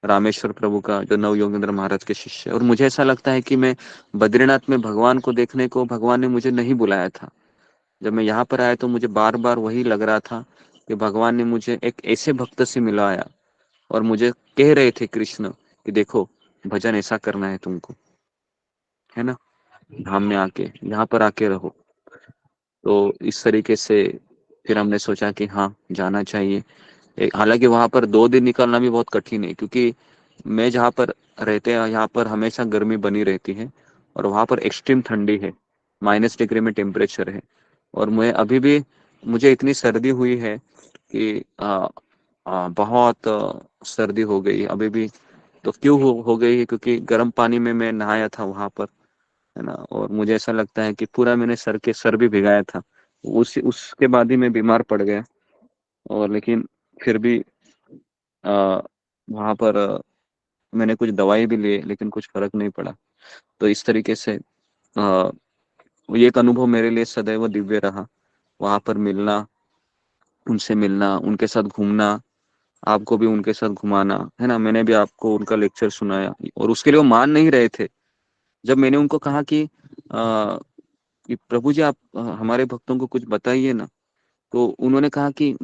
रामेश्वर प्रभु का जो नव योगेंद्र महाराज के शिष्य, और मुझे ऐसा लगता है कि मैं बद्रीनाथ में भगवान को देखने को भगवान ने मुझे नहीं बुलाया था। जब मैं यहाँ पर आया तो मुझे बार बार वही लग रहा था कि भगवान ने मुझे एक ऐसे भक्त से मिलाया, और मुझे कह रहे थे कृष्ण कि देखो भजन ऐसा करना है तुमको, है ना, धाम में आके यहाँ पर आके रहो। तो इस तरीके से फिर हमने सोचा कि हाँ जाना चाहिए। हालांकि वहां पर 2 दिन निकलना भी बहुत कठिन है, क्योंकि मैं जहाँ पर रहते हैं यहाँ पर हमेशा गर्मी बनी रहती है, और वहां पर एक्सट्रीम ठंडी है, -डिग्री में टेम्परेचर है। और मैं अभी भी मुझे इतनी सर्दी हुई है कि बहुत सर्दी हो गई अभी भी। तो क्यों हो गई है? क्योंकि गर्म पानी में मैं नहाया था वहां पर, है ना, और मुझे ऐसा लगता है कि पूरा मैंने सर भी भिगाया था। उसके बाद ही मैं बीमार पड़ गया, और लेकिन फिर भी वहां पर मैंने कुछ दवाई भी ली, लेकिन कुछ फर्क नहीं पड़ा। तो इस तरीके से ये एक अनुभव मेरे लिए सदैव दिव्य रहा, वहां पर मिलना, उनसे मिलना, उनके साथ घूमना, आपको भी उनके साथ घुमाना, है ना। मैंने भी आपको उनका लेक्चर सुनाया, और उसके लिए वो मान नहीं रहे थे। जब मैंने उनको कहा कि प्रभु जी आप हमारे भक्तों को कुछ बताइए ना, तो उन्होंने कहा कि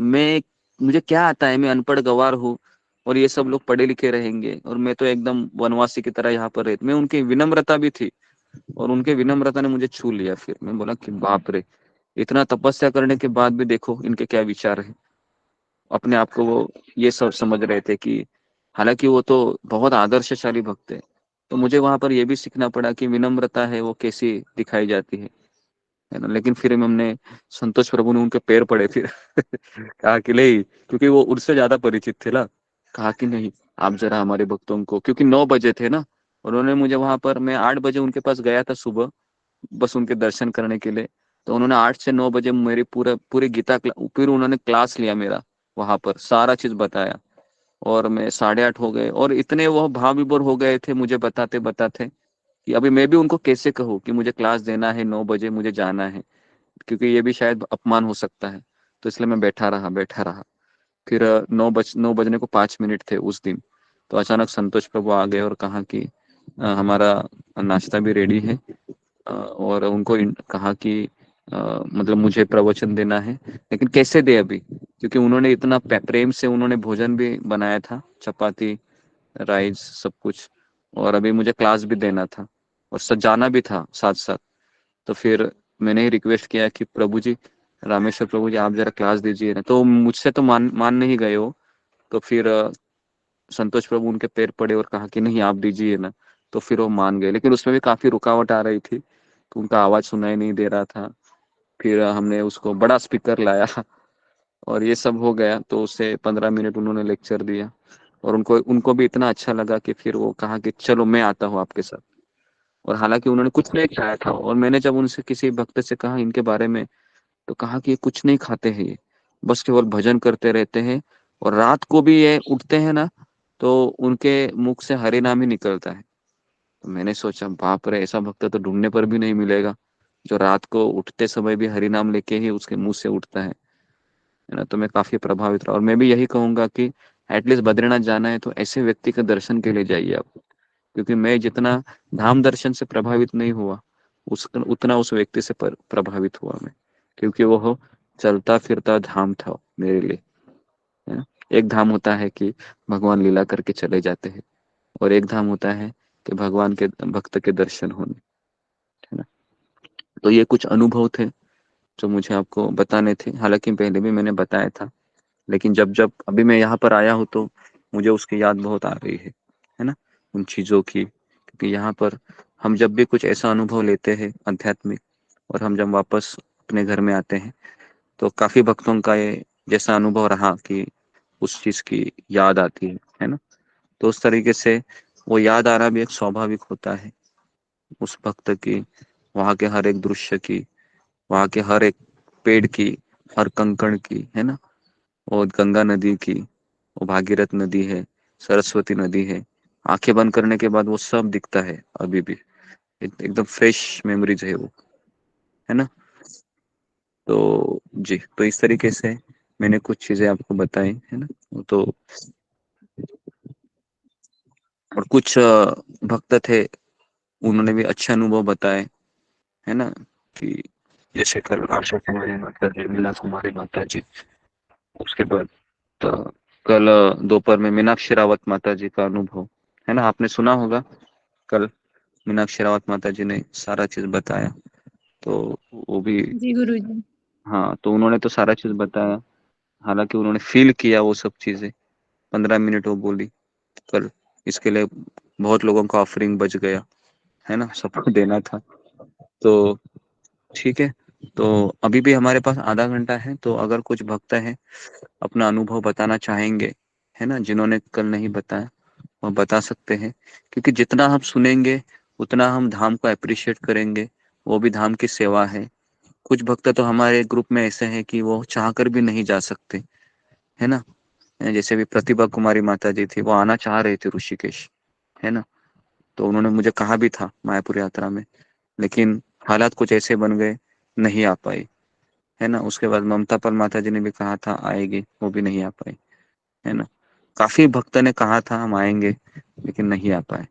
मुझे क्या आता है, मैं अनपढ़ गवार हूँ, और ये सब लोग पढ़े लिखे रहेंगे, और मैं तो एकदम वनवासी की तरह यहाँ पर रहती। मैं उनकी विनम्रता भी थी, और उनके विनम्रता ने मुझे छू लिया। फिर मैं बोला कि बाप रे, इतना तपस्या करने के बाद भी देखो इनके क्या विचार है। अपने आप को वो ये सब समझ रहे थे कि हालांकि वो तो बहुत आदर्शशाली भक्त है। तो मुझे वहां पर ये भी सीखना पड़ा कि विनम्रता है वो कैसी दिखाई जाती है ना। लेकिन फिर हमने संतोष प्रभु ने उनके पैर पड़े फिर कहा कि नहीं, क्योंकि वो उनसे ज्यादा परिचित थे ना। कहा कि नहीं, आप जरा हमारे भक्तों को, क्योंकि 9 बजे थे ना, उन्होंने मुझे वहां पर, मैं 8 बजे उनके पास गया था सुबह, बस उनके दर्शन करने के लिए। तो उन्होंने 8 से 9 बजे मेरी पूरे गीता फिर उन्होंने क्लास लिया मेरा, वहां पर सारा चीज बताया, और मैं 8:30 हो गए, और इतने वो भाव विभोर हो गए थे मुझे बताते बताते कि अभी मैं भी उनको कैसे कहूँ कि मुझे क्लास देना है, 9 बजे मुझे जाना है, क्योंकि ये भी शायद अपमान हो सकता है। तो इसलिए मैं बैठा रहा। फिर 9 बजने को 5 मिनट थे उस दिन, तो अचानक संतोष प्रभु आ गए और कहा कि हमारा नाश्ता भी रेडी है। और उनको कहा कि मतलब मुझे प्रवचन देना है, लेकिन कैसे दे अभी, क्योंकि उन्होंने इतना प्रेम से उन्होंने भोजन भी बनाया था, चपाती, राइस, सब कुछ, और अभी मुझे क्लास भी देना था और सजाना भी था साथ साथ। तो फिर मैंने ही रिक्वेस्ट किया कि प्रभु जी, रामेश्वर प्रभु जी, आप जरा क्लास दीजिए ना। तो मुझसे तो मान नहीं गए हो। तो फिर संतोष प्रभु उनके पैर पड़े और कहा कि नहीं, आप दीजिए ना। तो फिर वो मान गए, लेकिन उसमें भी काफी रुकावट आ रही थी, तो उनका आवाज सुनाई नहीं दे रहा था। फिर हमने उसको बड़ा स्पीकर लाया और ये सब हो गया। तो उससे 15 मिनट उन्होंने लेक्चर दिया और उनको उनको भी इतना अच्छा लगा कि फिर वो कहा कि चलो मैं आता हूँ आपके साथ। और हालांकि उन्होंने कुछ नहीं खाया था, और मैंने जब उनसे किसी भक्त से कहा इनके बारे में, तो कहा कि ये कुछ नहीं खाते हैं, ये बस केवल भजन करते रहते हैं, और रात को भी ये उठते हैं ना, तो उनके मुख से हरि नाम ही निकलता है। तो मैंने सोचा बाप रे, ऐसा भक्त तो ढूंढने पर भी नहीं मिलेगा जो रात को उठते समय भी हरि नाम लेके ही उसके मुंह से उठता है ना। तो मैं काफी प्रभावित रहा, और मैं भी यही कहूंगा कि एटलीस्ट बद्रीनाथ जाना है तो ऐसे व्यक्ति के दर्शन के लिए जाइए आप, क्योंकि मैं जितना धाम दर्शन से प्रभावित नहीं हुआ, उतना उस व्यक्ति से प्रभावित हुआ मैं, क्योंकि वो चलता फिरता धाम था मेरे लिए, है ना। एक धाम होता है कि भगवान लीला करके चले जाते हैं, और एक धाम होता है कि भगवान के भक्त के दर्शन होने, है ना। तो ये कुछ अनुभव थे जो मुझे आपको बताने थे, हालांकि पहले भी मैंने बताया था, लेकिन जब जब अभी मैं यहाँ पर आया हूँ तो मुझे उसकी याद बहुत आ रही है ना, उन चीजों की। क्योंकि यहाँ पर हम जब भी कुछ ऐसा अनुभव लेते हैं आध्यात्मिक, और हम जब वापस अपने घर में आते हैं, तो काफी भक्तों का ये जैसा अनुभव रहा कि उस चीज की याद आती है ना। तो उस तरीके से वो याद आना भी एक स्वाभाविक होता है उस भक्त की, वहाँ के हर एक दृश्य की, वहाँ के हर एक पेड़ की, हर कंकड़ की, है ना। और गंगा नदी की, वो भागीरथ नदी है, सरस्वती नदी है, आंखें बंद करने के बाद वो सब दिखता है अभी भी, एकदम फ्रेश मेमोरीज है वो, है ना। तो जी, तो इस तरीके से मैंने कुछ चीजें आपको बताई, है ना। तो और कुछ भक्त थे, उन्होंने भी अच्छे अनुभव बताए, है ना, कि जैसे कल आशा कुमारी माता जी, मीना कुमारी माता जी, उसके बाद कल दोपहर में मीनाक्षी रावत माता जी का अनुभव, है ना, आपने सुना होगा। कल मीनाक्षी रावत माता जी ने सारा चीज बताया, तो वो भी, जी गुरुजी। हाँ, तो उन्होंने तो सारा चीज बताया, हालांकि उन्होंने फील किया वो सब चीजें। 15 मिनट वो बोली कल, इसके लिए बहुत लोगों का ऑफरिंग बच गया, है ना, सबको देना था। तो ठीक है, तो अभी भी हमारे पास आधा घंटा है, तो अगर कुछ भक्त हैं अपना अनुभव बताना चाहेंगे, है ना, जिन्होंने कल नहीं बताया, वो बता सकते हैं। क्योंकि जितना हम सुनेंगे उतना हम धाम को अप्रिशिएट करेंगे, वो भी धाम की सेवा है। कुछ भक्त तो हमारे ग्रुप में ऐसे हैं कि वो चाहकर भी नहीं जा सकते, है ना। जैसे भी प्रतिभा कुमारी माता जी थी, वो आना चाह रहे थे ऋषिकेश, है ना। तो उन्होंने मुझे कहा भी था मायापुर यात्रा में, लेकिन हालात कुछ ऐसे बन गए, नहीं आ पाई, है ना। उसके बाद ममता पाल माता जी ने भी कहा था आएगी, वो भी नहीं आ पाई, है ना। काफी भक्त ने कहा था हम आएंगे, लेकिन नहीं आ पाए।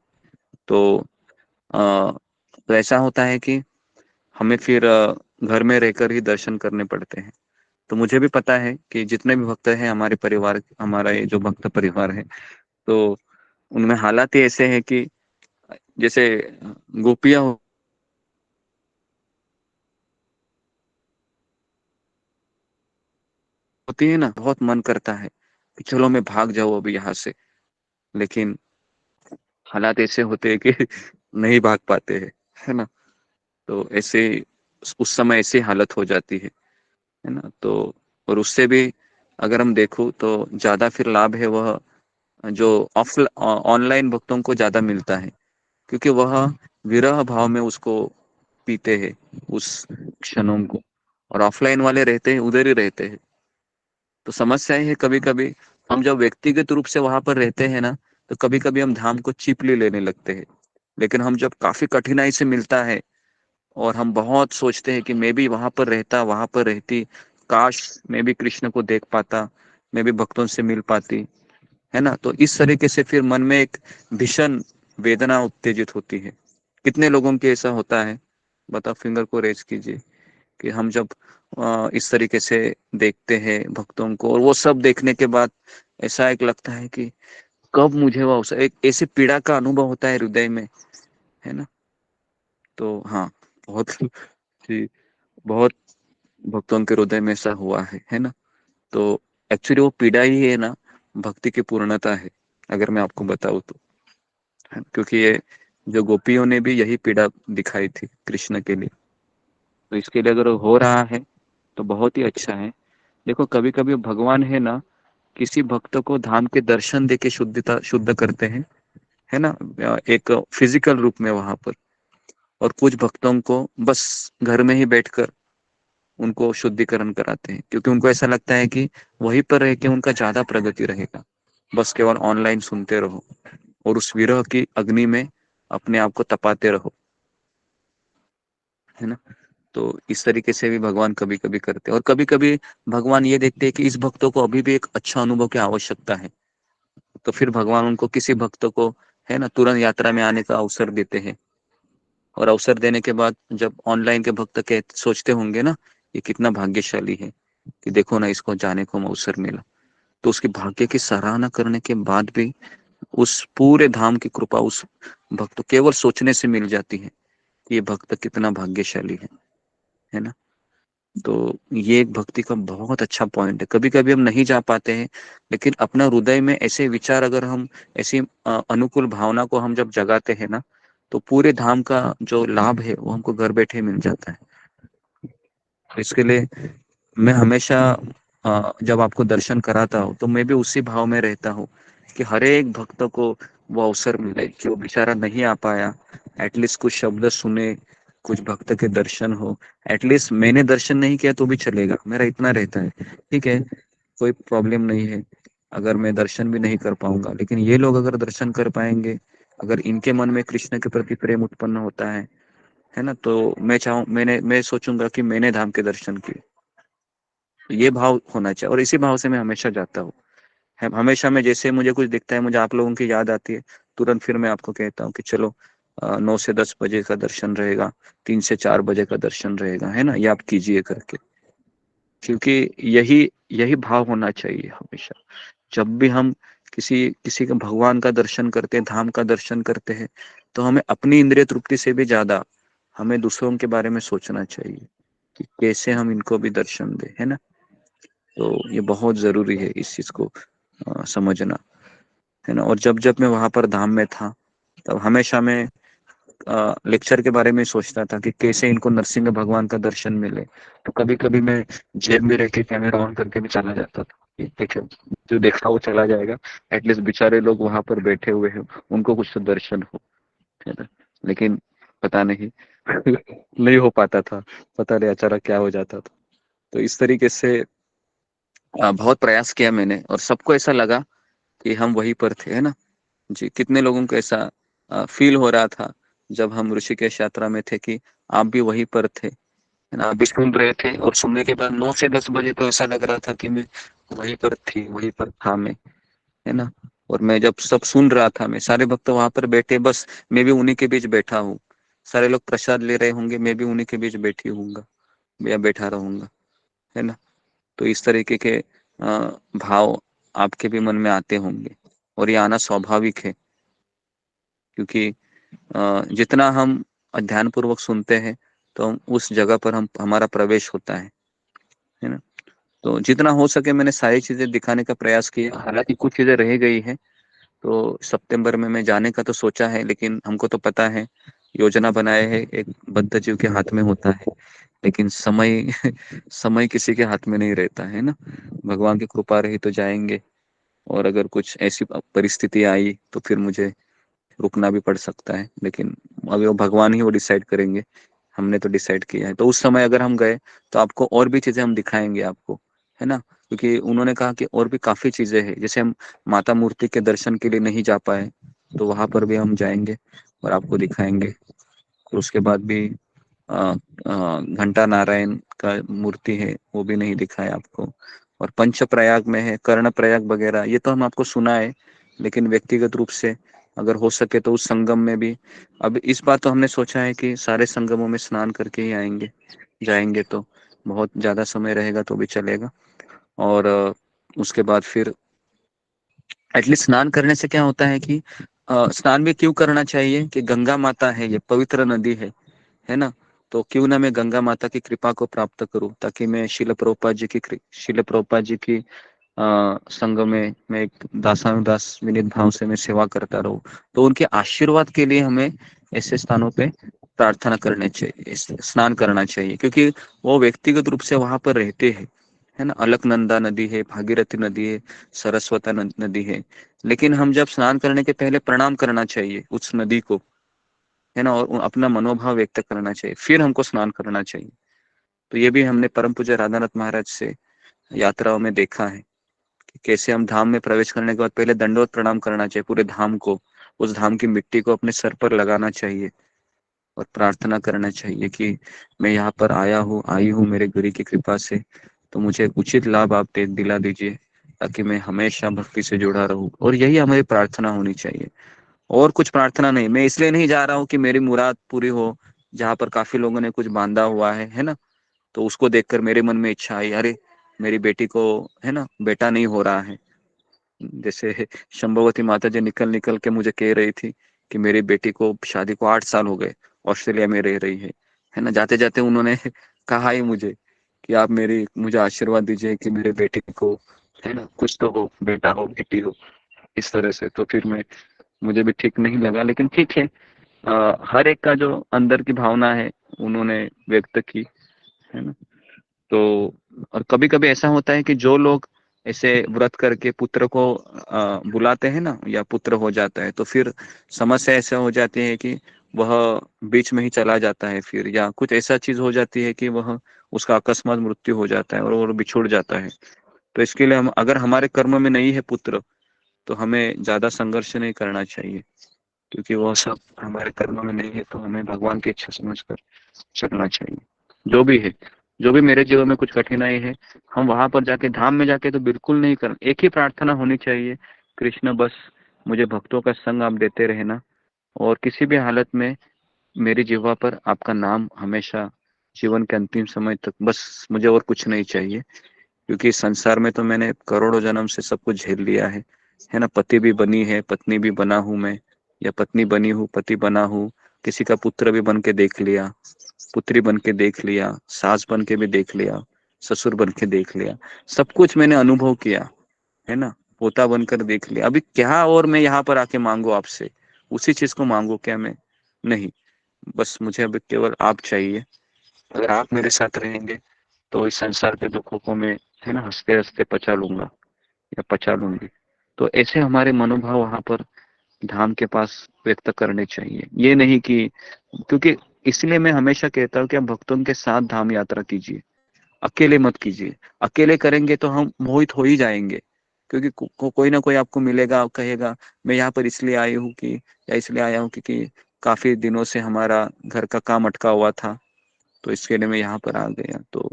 तो तो ऐसा होता है कि हमें फिर घर में रहकर ही दर्शन करने पड़ते हैं। तो मुझे भी पता है कि जितने भी भक्त हैं हमारे परिवार, हमारा ये जो भक्त परिवार है, तो उनमें हालात ही ऐसे हैं कि जैसे गोपियां होती है ना, बहुत मन करता है कि चलो मैं भाग जाऊं अभी यहाँ से, लेकिन हालात ऐसे होते हैं कि नहीं भाग पाते हैं, है ना। तो ऐसे उस समय ऐसी हालत हो जाती है ना। तो और उससे भी अगर हम देखो तो ज्यादा फिर लाभ है वह जो ऑफ ऑनलाइन भक्तों को ज्यादा मिलता है, क्योंकि वह विरह भाव में उसको पीते हैं उस क्षणों को, और ऑफलाइन वाले रहते हैं उधर ही रहते हैं। तो समस्या ये है, कभी कभी हम जब व्यक्तिगत रूप से वहां पर रहते हैं ना, तो कभी कभी हम धाम को चीपली लेने लगते हैं, लेकिन हम जब काफी कठिनाई से मिलता है और हम बहुत सोचते हैं कि मैं भी वहां पर रहता, वहां पर रहती, काश मैं भी कृष्ण को देख पाता, मैं भी भक्तों से मिल पाती, है ना। तो इस तरीके से फिर मन में एक भीषण वेदना उत्तेजित होती है। कितने लोगों के ऐसा होता है, बताओ, फिंगर को रेज कीजिए, कि हम जब इस तरीके से देखते हैं भक्तों को, और वो सब देखने के बाद ऐसा एक लगता है कि कब मुझे वो अवसर, एक ऐसी पीड़ा का अनुभव होता है हृदय में, है ना। तो हाँ, बहुत जी, बहुत भक्तों के हृदय में ऐसा हुआ है ना। तो एक्चुअली वो पीड़ा ही है ना, भक्ति की पूर्णता है, अगर मैं आपको बताऊं तो, है ना? क्योंकि ये जो गोपियों ने भी यही पीड़ा दिखाई थी कृष्ण के लिए, तो इसके लिए अगर हो रहा है तो बहुत ही अच्छा है। देखो, कभी कभी भगवान है ना, किसी भक्त को धाम के दर्शन देके शुद्ध करते हैं, है ना, एक फिजिकल रूप में वहां पर। और कुछ भक्तों को बस घर में ही बैठकर उनको शुद्धिकरण कराते हैं, क्योंकि उनको ऐसा लगता है कि वहीं पर रह के उनका ज्यादा प्रगति रहेगा। बस केवल ऑनलाइन सुनते रहो और उस विरह की अग्नि में अपने आप को तपाते रहो, है ना। तो इस तरीके से भी भगवान कभी कभी करते हैं। और कभी कभी भगवान ये देखते हैं कि इस भक्तों को अभी भी एक अच्छा अनुभव की आवश्यकता है, तो फिर भगवान उनको, किसी भक्त को, है ना, तुरंत यात्रा में आने का अवसर देते हैं। और अवसर देने के बाद जब ऑनलाइन के भक्त के सोचते होंगे ना, ये कितना भाग्यशाली है कि देखो ना, इसको जाने को अवसर मिला, तो उसके भाग्य की सराहना करने के बाद भी उस पूरे धाम की कृपा उस भक्त को केवल सोचने से मिल जाती है कि ये भक्त कितना भाग्यशाली है ना। तो ये एक भक्ति का बहुत अच्छा पॉइंट है। कभी कभी हम नहीं जा पाते हैं, लेकिन अपना हृदय में ऐसे विचार, अगर हम ऐसी अनुकूल भावना को हम जब जगाते हैं ना, तो पूरे धाम का जो लाभ है वो हमको घर बैठे मिल जाता है। तो इसके लिए मैं हमेशा जब आपको दर्शन कराता हूँ तो मैं भी उसी भाव में रहता हूँ कि हर एक भक्त को वो अवसर मिले, कि वो बेचारा नहीं आ पाया, एटलीस्ट कुछ शब्द सुने, कुछ भक्त के दर्शन हो। एटलीस्ट मैंने दर्शन नहीं किया तो भी चलेगा, मेरा इतना रहता है, ठीक है, कोई प्रॉब्लम नहीं है अगर मैं दर्शन भी नहीं कर पाऊंगा, लेकिन ये लोग अगर दर्शन कर पाएंगे, अगर इनके मन में कृष्ण के प्रति प्रेम उत्पन्न होता है ना, तो मैं सोचूंगा कि मैंने धाम के दर्शन किए। ये भाव होना चाहिए, और इसी भाव से मैं हमेशा जाता हूँ। हमेशा मैं, जैसे मुझे कुछ दिखता है, मुझे आप लोगों की याद आती है, तुरंत फिर मैं आपको कहता हूँ कि चलो 9 से 10 बजे का दर्शन रहेगा, 3 से 4 बजे का दर्शन रहेगा, है ना, ये आप कीजिए करके। क्योंकि यही यही भाव होना चाहिए हमेशा। जब भी हम किसी किसी का, भगवान का दर्शन करते हैं, धाम का दर्शन करते हैं, तो हमें अपनी इंद्रिय तृप्ति से भी ज्यादा हमें दूसरों के बारे में सोचना चाहिए कि कैसे हम इनको भी दर्शन दें, है ना। तो ये बहुत जरूरी है इस चीज को समझना, है ना। और जब जब मैं वहां पर धाम में था, तब हमेशा मैं लेक्चर के बारे में सोचता था कि कैसे इनको नरसिंह भगवान का दर्शन मिले। तो कभी कभी मैं जेब में रह के कैमरा ऑन करके भी चला जाता था कि देखो, जो देखा वो चला जाएगा, एटलीस्ट बेचारे लोग वहां पर बैठे हुए हैं, उनको कुछ तो दर्शन हो, है ना। लेकिन पता नहीं नहीं हो पाता था, पता नहीं अचानक क्या हो जाता था। तो इस तरीके से बहुत प्रयास किया मैंने, और सबको ऐसा लगा कि हम वहीं पर थे, है ना। जी, कितने लोगों को ऐसा फील हो रहा था जब हम ऋषिकेश यात्रा में थे, कि आप भी वहीं पर थे, है ना, आप भी सुन रहे थे। और सुनने के बाद 9 से 10 बजे तो ऐसा लग रहा था कि मैं वहीं पर थी, वहीं पर था मैं, है ना। और मैं जब सब सुन रहा था, मैं सारे भक्त वहां पर बैठे, बस मैं भी उन्हीं के बीच बैठा हूँ। सारे लोग प्रसाद ले रहे होंगे, मैं भी उन्हीं के बीच बैठी हूँगा या बैठा रहूंगा, है ना। तो इस तरीके के भाव आपके भी मन में आते होंगे, और ये आना स्वाभाविक है, क्योंकि जितना हम ध्यान पूर्वक सुनते हैं, तो उस जगह पर हम हमारा प्रवेश होता है ना। तो जितना हो सके मैंने सारी चीजें दिखाने का प्रयास किया, हालांकि कुछ चीजें रह गई हैं। तो सितंबर में मैं जाने का तो सोचा है, लेकिन हमको तो पता है, योजना बनाए है एक बद्ध जीव के हाथ में होता है, लेकिन समय समय किसी के हाथ में नहीं रहता, है ना। भगवान की कृपा रही तो जाएंगे, और अगर कुछ ऐसी परिस्थिति आई तो फिर मुझे रुकना भी पड़ सकता है, लेकिन अभी वो भगवान ही वो डिसाइड करेंगे, हमने तो डिसाइड किया है। तो उस समय अगर हम गए तो आपको और भी चीजें हम दिखाएंगे आपको, है ना। क्योंकि उन्होंने कहा कि और भी काफी चीजें हैं, जैसे हम माता मूर्ति के दर्शन के लिए नहीं जा पाए, तो वहां पर भी हम जाएंगे। और आपको दिखाएंगे। और उसके बाद भी घंटा नारायण का मूर्ति है, वो भी नहीं दिखाया आपको। और पंच प्रयाग में है, कर्ण प्रयाग वगैरह, ये तो हम आपको सुना है, लेकिन व्यक्तिगत रूप से अगर हो सके तो उस संगम में भी। अब इस बार तो हमने सोचा है कि सारे संगमों में स्नान करके ही आएंगे, जाएंगे तो बहुत ज्यादा समय रहेगा तो भी चलेगा। और उसके बाद फिर एटलीस्ट स्नान करने से क्या होता है कि स्नान भी क्यों करना चाहिए कि गंगा माता है, ये पवित्र नदी है ना। तो क्यों ना मैं गंगा माता की कृपा को प्राप्त करूं, ताकि मैं शिल प्रभुपाद जी की संग में मैं एक दासानुदास विनीत भाव से मैं सेवा करता रहूं। तो उनके आशीर्वाद के लिए हमें ऐसे स्थानों पे प्रार्थना करने चाहिए, स्नान करना चाहिए, क्योंकि वो व्यक्तिगत रूप से वहां पर रहते हैं, है ना। अलकनंदा नदी है, भागीरथी नदी है, सरस्वती नदी है। लेकिन हम जब स्नान करने के पहले प्रणाम करना चाहिए उस नदी को, है ना, और अपना मनोभाव व्यक्त करना चाहिए, फिर हमको स्नान करना चाहिए। तो ये भी हमने परम पूज्य राधानाथ महाराज से यात्राओं में देखा है कि कैसे हम धाम में प्रवेश करने के बाद पहले दंडवत प्रणाम करना चाहिए पूरे धाम को, उस धाम की मिट्टी को अपने सर पर लगाना चाहिए और प्रार्थना करना चाहिए कि मैं यहाँ पर आई हूँ मेरे गुरु की कृपा से, तो मुझे उचित लाभ आप दिला दीजिए, ताकि मैं हमेशा भक्ति से जुड़ा रहूं। और यही हमारी प्रार्थना होनी चाहिए, और कुछ प्रार्थना नहीं। मैं इसलिए नहीं जा रहा हूँ कि मेरी मुराद पूरी हो, जहाँ पर काफी लोगों ने कुछ बांधा हुआ है ना, तो उसको देखकर मेरे मन में इच्छा आई, अरे मेरी बेटी को, है ना, बेटा नहीं हो रहा है। जैसे शंभवती माता जी निकल निकल के मुझे कह रही थी कि मेरी बेटी को शादी को 8 साल हो गए, ऑस्ट्रेलिया में रह रही है ना। जाते जाते उन्होंने कहा ही मुझे कि आप मुझे आशीर्वाद दीजिए कि मेरे बेटी को, है ना, कुछ तो हो, बेटा हो बेटी हो, इस तरह से। तो फिर मुझे भी ठीक नहीं लगा, लेकिन ठीक है, हर एक का जो अंदर की भावना है उन्होंने व्यक्त की, है ना। तो और कभी कभी ऐसा होता है कि जो लोग ऐसे व्रत करके पुत्र को बुलाते हैं ना, या पुत्र हो जाता है, तो फिर समस्या ऐसा हो जाती है कि वह बीच में ही चला जाता है फिर, या कुछ ऐसा चीज हो जाती है कि वह उसका अकस्मात मृत्यु हो जाता है और वो बिछुड़ जाता है। तो इसके लिए हम, अगर हमारे कर्म में नहीं है पुत्र, तो हमें ज्यादा संघर्ष नहीं करना चाहिए, क्योंकि वो सब हमारे कर्म में नहीं है, तो हमें भगवान की इच्छा समझकर चलना चाहिए। जो भी है, जो भी मेरे जीवन में कुछ कठिनाई है, हम वहां पर जाके, धाम में जाके तो बिल्कुल नहीं करना। एक ही प्रार्थना होनी चाहिए, कृष्ण बस मुझे भक्तों का संग आप देते रहना, और किसी भी हालत में मेरी जिह्वा पर आपका नाम हमेशा, जीवन के अंतिम समय तक, बस मुझे और कुछ नहीं चाहिए। क्योंकि इस संसार में तो मैंने करोड़ों जन्म से सब कुछ झेल लिया है ना। पति भी बनी है, पत्नी भी बना हूं मैं, या पत्नी बनी हूँ, पति बना हूँ, किसी का पुत्र भी बन के देख लिया, पुत्री बन के देख लिया, सास बन के भी देख लिया, ससुर बन के देख लिया, सब कुछ मैंने अनुभव किया, है ना। पोता बनकर देख लिया, अभी क्या और मैं यहाँ पर आके मांगू आपसे, उसी चीज को मांगू क्या मैं? नहीं, बस मुझे अभी केवल आप चाहिए। अगर आप मेरे साथ रहेंगे तो इस संसार के दुखों को मैं, है ना, हंसते हंसते पचा लूंगा या पचा लूंगी। तो ऐसे हमारे मनोभाव वहां पर धाम के पास व्यक्त करने चाहिए। ये नहीं कि, क्योंकि इसलिए मैं हमेशा कहता हूँ कि आप भक्तों के साथ धाम यात्रा कीजिए, अकेले मत कीजिए। अकेले करेंगे तो हम मोहित हो ही जाएंगे, क्योंकि कोई ना कोई आपको मिलेगा, कहेगा मैं यहाँ पर इसलिए आई हूँ कि, या इसलिए आया हूँ क्योंकि काफी दिनों से हमारा घर का काम अटका हुआ था, तो इसके लिए मैं यहाँ पर आ गया। तो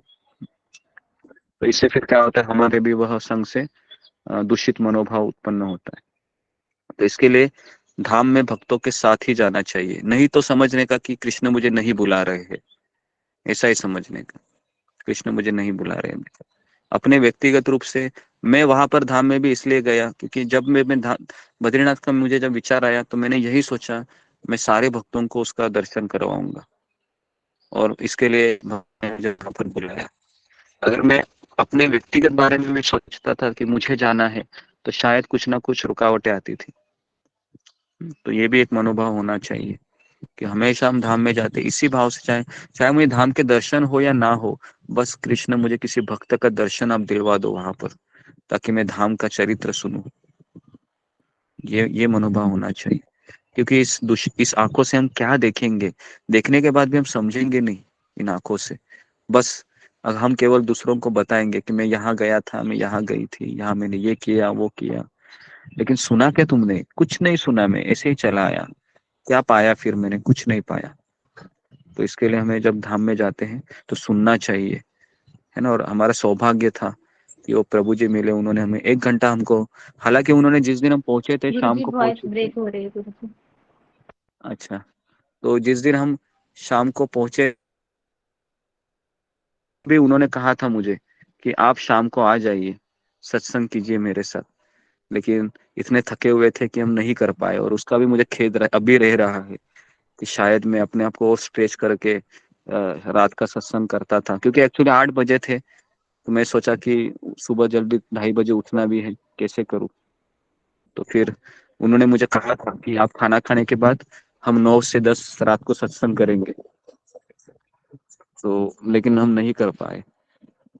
इससे फिर क्या होता है, हमारे भी वह संघ से दूषित मनोभाव उत्पन्न होता है। तो इसके लिए धाम में भक्तों के साथ ही जाना चाहिए, नहीं तो समझने का कि कृष्ण मुझे नहीं बुला रहे हैं, ऐसा ही समझने का, कृष्ण मुझे नहीं बुला रहे हैं। अपने व्यक्तिगत रूप से मैं वहां पर धाम में भी इसलिए गया क्योंकि जब मैं बद्रीनाथ का मुझे जब विचार आया, तो मैंने यही सोचा मैं सारे भक्तों को उसका दर्शन करवाऊंगा, और इसके लिए भगवान ने मुझे वहां पर बुलाया। अगर मैं अपने व्यक्तिगत बारे में मैं सोचता था कि मुझे जाना है, तो शायद कुछ ना कुछ रुकावटें आती थी। तो ये भी एक मनोभाव होना चाहिए कि हमेशा हम धाम में जाते इसी भाव से, चाहे चाहे मुझे धाम के दर्शन हो या ना हो, बस कृष्ण मुझे किसी भक्त का दर्शन आप दिलवा दो वहां पर, ताकि मैं धाम का चरित्र सुनूं। ये मनोभाव होना चाहिए, क्योंकि इस आंखों से हम क्या देखेंगे, देखने के बाद भी हम समझेंगे नहीं इन आंखों से। बस अगर हम केवल दूसरों को बताएंगे कि मैं यहाँ गया था, मैं यहाँ गई थी, यहाँ मैंने ये किया वो किया, लेकिन सुना क्या तुमने? कुछ नहीं सुना, मैं ऐसे ही चला आया। क्या पाया फिर मैंने? कुछ नहीं पाया। तो इसके लिए हमें जब धाम में जाते हैं तो सुनना चाहिए, है ना। और हमारा सौभाग्य था कि वो प्रभु जी मिले, उन्होंने हमें 1 घंटा हमको, हालांकि उन्होंने जिस दिन हम पहुंचे थे शाम गुरुजी को वॉइस पहुंचे थे। ब्रेक हो रही है गुरुजी। अच्छा, तो जिस दिन हम शाम को पहुंचे भी उन्होंने कहा था मुझे कि आप शाम को आ जाइए, सत्संग कीजिए मेरे साथ। लेकिन इतने थके हुए थे कि हम नहीं कर पाए, और उसका भी मुझे अभी रह रहा है कि शायद मैं अपने आप को और स्ट्रेच करके रात का सत्संग करता था, क्योंकि एक्चुअली 8 बजे थे। तो मैं सोचा कि सुबह जल्दी 2:30 बजे उठना भी है, कैसे करूं। तो फिर उन्होंने मुझे कहा था कि आप खाना खाने के बाद हम 9 से 10 रात को सत्संग करेंगे। तो लेकिन हम नहीं कर पाए।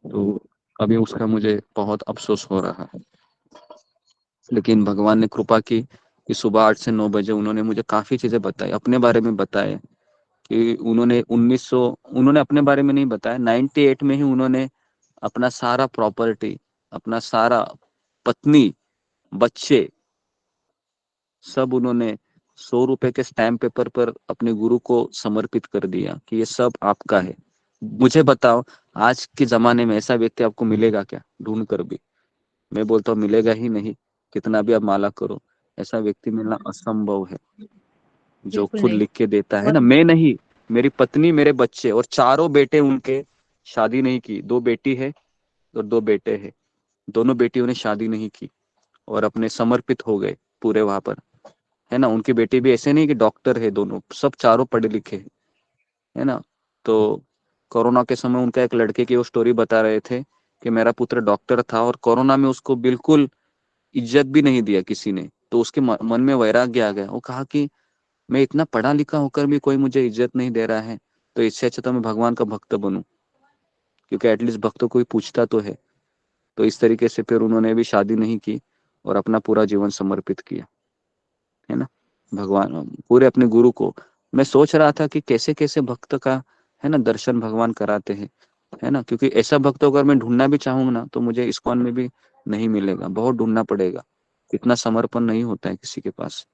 तो अभी उसका मुझे बहुत अफसोस हो रहा है। लेकिन भगवान ने कृपा की कि सुबह 8 से 9 बजे उन्होंने मुझे काफी चीजें बताई, अपने बारे में बताए कि उन्होंने अपने बारे में नहीं बताया, 98 में ही उन्होंने अपना सारा प्रॉपर्टी, अपना सारा पत्नी, बच्चे, सब उन्होंने 100 रुपए के स्टैम्प पेपर पर अपने गुरु को समर्पित कर दिया कि ये सब आपका है। मुझे बताओ, आज के जमाने में ऐसा व्यक्ति आपको मिलेगा क्या ढूंढ कर भी? मैं बोलता हूँ मिलेगा ही नहीं, कितना भी आप माला करो, ऐसा व्यक्ति मिलना असंभव है जो बिल्कुल खुद नहीं। लिख के देता है और ना। मैं नहीं, मेरी पत्नी, मेरे बच्चे और चारों बेटे उनके शादी नहीं की। 2 बेटी है और 2 बेटे हैं। दोनों बेटियों ने शादी नहीं की और अपने समर्पित हो गए पूरे वहां पर, है ना। उनकी बेटी भी ऐसे नहीं कि डॉक्टर है, दोनों सब चारों पढ़े लिखे हैं, है ना। तो कोरोना के समय उनका एक लड़के की वो स्टोरी बता रहे थे कि मेरा पुत्र डॉक्टर था और कोरोना में उसको बिल्कुल इज्जत भी नहीं दिया किसी ने। तो उसके मन में वैराग्य आ गया। वो कहा कि मैं इतना पढ़ा लिखा होकर भी कोई मुझे इज्जत नहीं दे रहा है, तो इससे अच्छा तो मैं भगवान का भक्त बनूं, क्योंकि एटलीस्ट भक्तों कोई पूछता तो है। तो इस तरीके से फिर उन्होंने भी शादी नहीं की और अपना पूरा जीवन समर्पित किया, है ना, भगवान, पूरे अपने गुरु को। मैं सोच रहा था कि कैसे कैसे भक्त का, है ना, दर्शन भगवान कराते हैं, है ना। क्योंकि ऐसा भक्त अगर मैं ढूंढना भी चाहूंगा ना तो मुझे इस्कॉन में भी नहीं मिलेगा, बहुत ढूंढना पड़ेगा, इतना समर्पण नहीं होता है किसी के पास।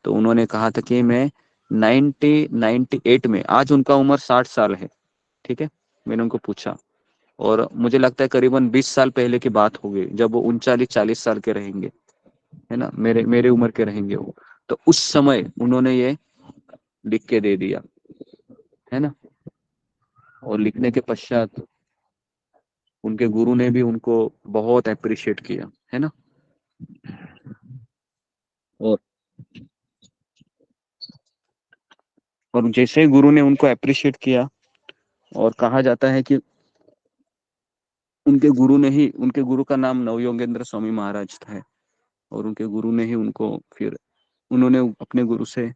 तो उन्होंने कहा था कि मैं 98 में, आज उनका उम्र 60 साल है, ठीक है। मैंने उनको पूछा और मुझे लगता है करीबन 20 साल पहले की बात होगी, जब वो 39-40 साल के रहेंगे, है ना, मेरे मेरे उम्र के रहेंगे वो। तो उस समय उन्होंने ये लिख के दे दिया, है ना। और लिखने के पश्चात उनके गुरु ने भी उनको बहुत अप्रिशिएट किया, है ना। और और जैसे ही गुरु ने उनको अप्रिशिएट किया, और कहा जाता है कि उनके गुरु का नाम नवयोगेंद्र स्वामी महाराज था। और उनके गुरु ने ही उनको फिर, उन्होंने अपने गुरु से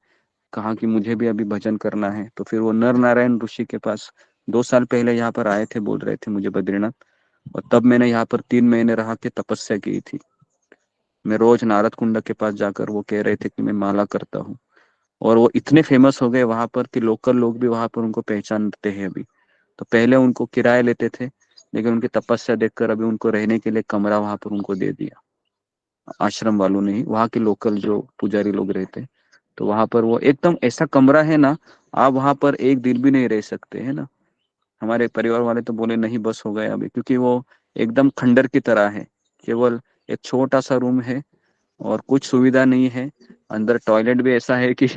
कहा कि मुझे भी अभी भजन करना है। तो फिर वो नर नारायण ऋषि के पास 2 साल पहले यहाँ पर आए थे, बोल रहे थे मुझे बद्रीनाथ। और तब मैंने यहाँ पर 3 महीने रहा के तपस्या की थी। मैं रोज नारद कुंड के पास जाकर वो कह रहे थे कि मैं माला करता हूँ। और वो इतने फेमस हो गए वहां पर कि लोकल लोग भी वहां पर उनको पहचानते हैं अभी। तो पहले उनको किराया लेते थे, लेकिन उनकी तपस्या देखकर अभी उनको रहने के लिए कमरा वहां पर उनको दे दिया, आश्रम वालों ने ही, वहां के लोकल जो पुजारी लोग रहते हैं। तो वहां पर वो एकदम ऐसा कमरा है ना, आप वहां पर एक दिन भी नहीं रह सकते, है ना। हमारे परिवार वाले तो बोले नहीं बस हो गया अभी, क्योंकि वो एकदम खंडर की तरह है। केवल एक छोटा सा रूम है और कुछ सुविधा नहीं है। अंदर टॉयलेट भी ऐसा है कि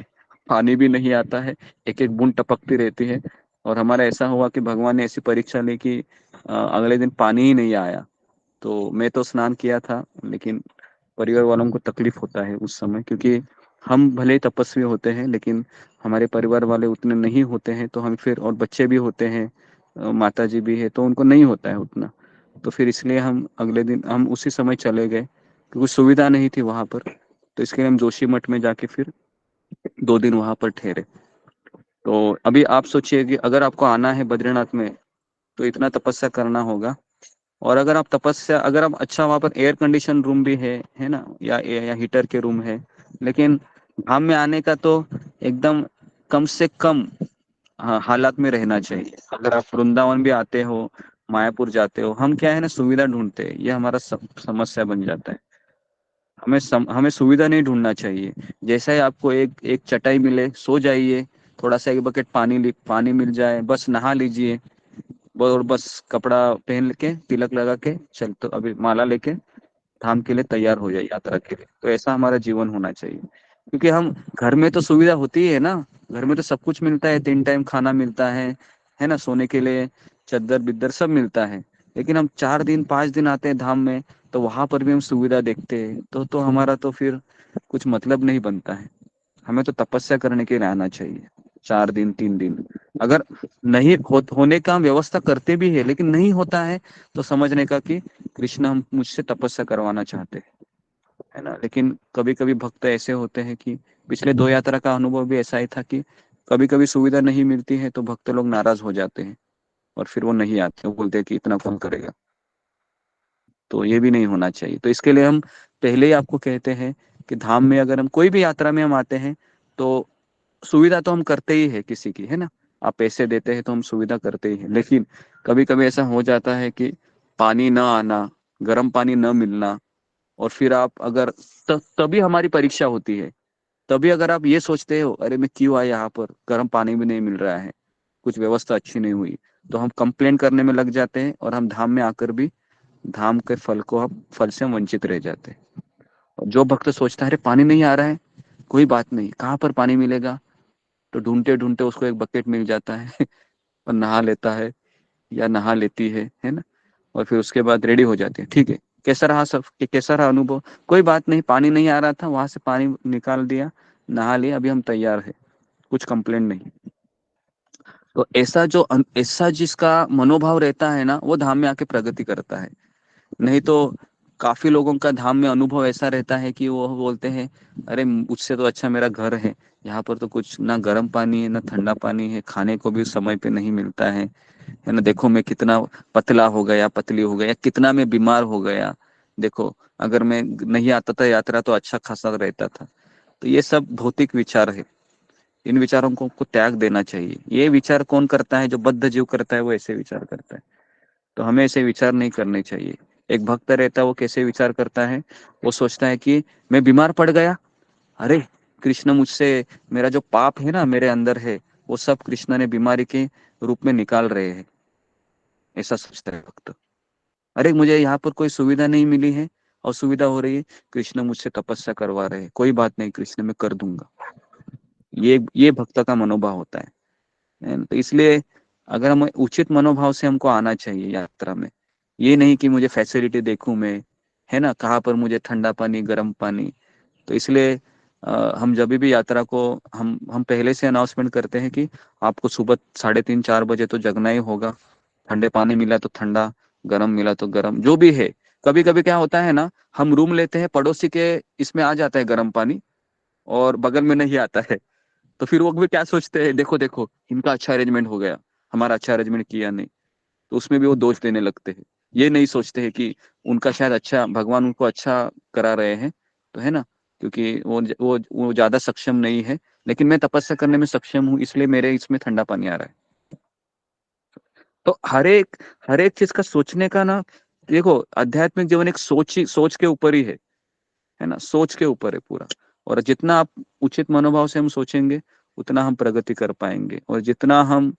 पानी भी नहीं आता है, एक एक बूंद टपकती रहती है। और हमारा ऐसा हुआ कि भगवान ने ऐसी परीक्षा ली कि अगले दिन पानी ही नहीं आया। तो मैं तो स्नान किया था, लेकिन परिवार वालों को तकलीफ होता है उस समय, क्योंकि हम भले ही तपस्वी होते हैं लेकिन हमारे परिवार वाले उतने नहीं होते हैं। तो हम फिर, और बच्चे भी होते हैं, माता जी भी है, तो उनको नहीं होता है उतना। तो फिर इसलिए हम अगले दिन हम उसी समय चले गए, क्योंकि सुविधा नहीं थी वहां पर। तो इसके लिए हम जोशी मठ में जाके फिर 2 दिन वहां पर ठहरे। तो अभी आप सोचिए कि अगर आपको आना है बद्रीनाथ में तो इतना तपस्या करना होगा। और अगर आप तपस्या, अगर आप, अच्छा वहां पर एयर कंडीशन रूम भी है ना, या हीटर के रूम है। लेकिन धाम में आने का तो एकदम कम से कम, हाँ, हालात में रहना चाहिए। अगर आप वृंदावन भी आते हो, मायापुर जाते हो, हम क्या है ना, सुविधा ढूंढते हैं, ये हमारा समस्या बन जाता है। हमें सुविधा नहीं ढूंढना चाहिए। जैसा ही आपको एक चटाई मिले सो जाइए, थोड़ा सा एक बकेट पानी मिल जाए बस नहा लीजिए, और बस कपड़ा पहन के तिलक लगा के चल, तो अभी माला लेके धाम के लिए तैयार हो जाए यात्रा के लिए। तो ऐसा हमारा जीवन होना चाहिए, क्योंकि हम घर में तो सुविधा होती है ना, घर में तो सब कुछ मिलता है, 3 टाइम खाना मिलता है ना, सोने के लिए चद्दर बिद्दर सब मिलता है। लेकिन हम 4 दिन 5 दिन आते हैं धाम में, तो वहां पर भी हम सुविधा देखते हैं, तो हमारा तो फिर कुछ मतलब नहीं बनता है। हमें तो तपस्या करने के लिए आना चाहिए 4 दिन 3 दिन। अगर नहीं होने का हम व्यवस्था करते भी है, लेकिन नहीं होता है, तो समझने का कि कृष्ण हम मुझसे तपस्या करवाना चाहते हैं, है ना। लेकिन कभी कभी भक्त ऐसे होते हैं कि पिछले 2 यात्रा का अनुभव भी ऐसा ही था कि कभी कभी सुविधा नहीं मिलती है तो भक्त लोग नाराज हो जाते हैं, और फिर वो नहीं आते, वो बोलते हैं कि इतना कौन करेगा। तो ये भी नहीं होना चाहिए। तो इसके लिए हम पहले ही आपको कहते हैं कि धाम में अगर हम कोई भी यात्रा में हम आते हैं, तो सुविधा तो हम करते ही है किसी की, है ना। आप पैसे देते हैं तो हम सुविधा करते ही हैं, लेकिन कभी कभी ऐसा हो जाता है कि पानी न आना, गर्म पानी न मिलना, और फिर आप अगर तभी हमारी परीक्षा होती है। तभी अगर आप ये सोचते हो अरे मैं क्यों आया यहाँ पर, गर्म पानी भी नहीं मिल रहा है, कुछ व्यवस्था अच्छी नहीं हुई, तो हम कंप्लेन करने में लग जाते हैं, और हम धाम में आकर भी धाम के फल से हम वंचित रह जाते हैं। और जो भक्त सोचता है अरे पानी नहीं आ रहा है, कोई बात नहीं, कहाँ पर पानी मिलेगा, तो ढूंढते ढूंढते उसको एक बकेट मिल जाता है और नहा लेता है या नहा लेती है ना। और फिर उसके बाद रेडी हो जाती है। ठीक है, कैसा रहा सब, कैसा रहा अनुभव, कोई बात नहीं, पानी नहीं आ रहा था, वहां से पानी निकाल दिया, नहा लिया, अभी हम तैयार है, कुछ कंप्लेंट नहीं। तो ऐसा जिसका मनोभाव रहता है ना, वो धाम में आके प्रगति करता है। नहीं तो काफी लोगों का धाम में अनुभव ऐसा रहता है कि वो बोलते हैं अरे मुझसे तो अच्छा मेरा घर है, यहाँ पर तो कुछ ना गर्म पानी है ना ठंडा पानी है, खाने को भी समय पे नहीं मिलता है ना। देखो मैं कितना पतला हो गया, पतली हो गया, कितना मैं बीमार हो गया, देखो अगर मैं नहीं आता था यात्रा तो अच्छा खासा रहता था। तो ये सब भौतिक विचार है, इन विचारों को त्याग देना चाहिए। ये विचार कौन करता है, जो बद्ध जीव करता है, वो ऐसे विचार करता है। तो हमें ऐसे विचार नहीं करने चाहिए। एक भक्त रहता है, वो कैसे विचार करता है, वो सोचता है कि मैं बीमार पड़ गया, अरे कृष्ण मुझसे, मेरा जो पाप है ना मेरे अंदर है, वो सब कृष्ण ने बीमारी के रूप में निकाल रहे हैं, ऐसा सोचता है भक्त। अरे मुझे यहाँ पर कोई सुविधा नहीं मिली है, और सुविधा हो रही है, कृष्ण मुझसे तपस्या करवा रहे हैं, कोई बात नहीं कृष्ण मैं कर दूंगा। ये भक्त का मनोभाव होता है ना? तो इसलिए अगर हम उचित मनोभाव से हमको आना चाहिए यात्रा में, ये नहीं कि मुझे फैसिलिटी देखूं मैं, है ना, कहाँ पर मुझे ठंडा पानी गर्म पानी। तो इसलिए हम जब भी यात्रा को हम पहले से अनाउंसमेंट करते हैं कि आपको सुबह 3:30 4 बजे तो जगना ही होगा। ठंडे पानी मिला तो ठंडा, गर्म मिला तो गर्म, जो भी है। कभी कभी क्या होता है ना, हम रूम लेते हैं, पड़ोसी के इसमें आ जाता है गर्म पानी और बगल में नहीं आता है, तो फिर वो भी क्या सोचते हैं, देखो देखो इनका अच्छा अरेंजमेंट हो गया, हमारा अच्छा अरेंजमेंट किया नहीं, तो उसमें भी वो दोष देने लगते हैं। ये नहीं सोचते हैं कि उनका शायद अच्छा, भगवान उनको अच्छा करा रहे हैं, तो है ना, क्योंकि वो ज्यादा सक्षम नहीं है, लेकिन मैं तपस्या करने में सक्षम हूँ, इसलिए मेरे इसमें ठंडा पानी आ रहा है। तो हर एक चीज का सोचने का ना, देखो आध्यात्मिक जीवन एक सोच के ऊपर ही है ना, सोच के ऊपर है पूरा। और जितना आप उचित मनोभाव से हम सोचेंगे, उतना हम प्रगति कर पाएंगे। और जितना हम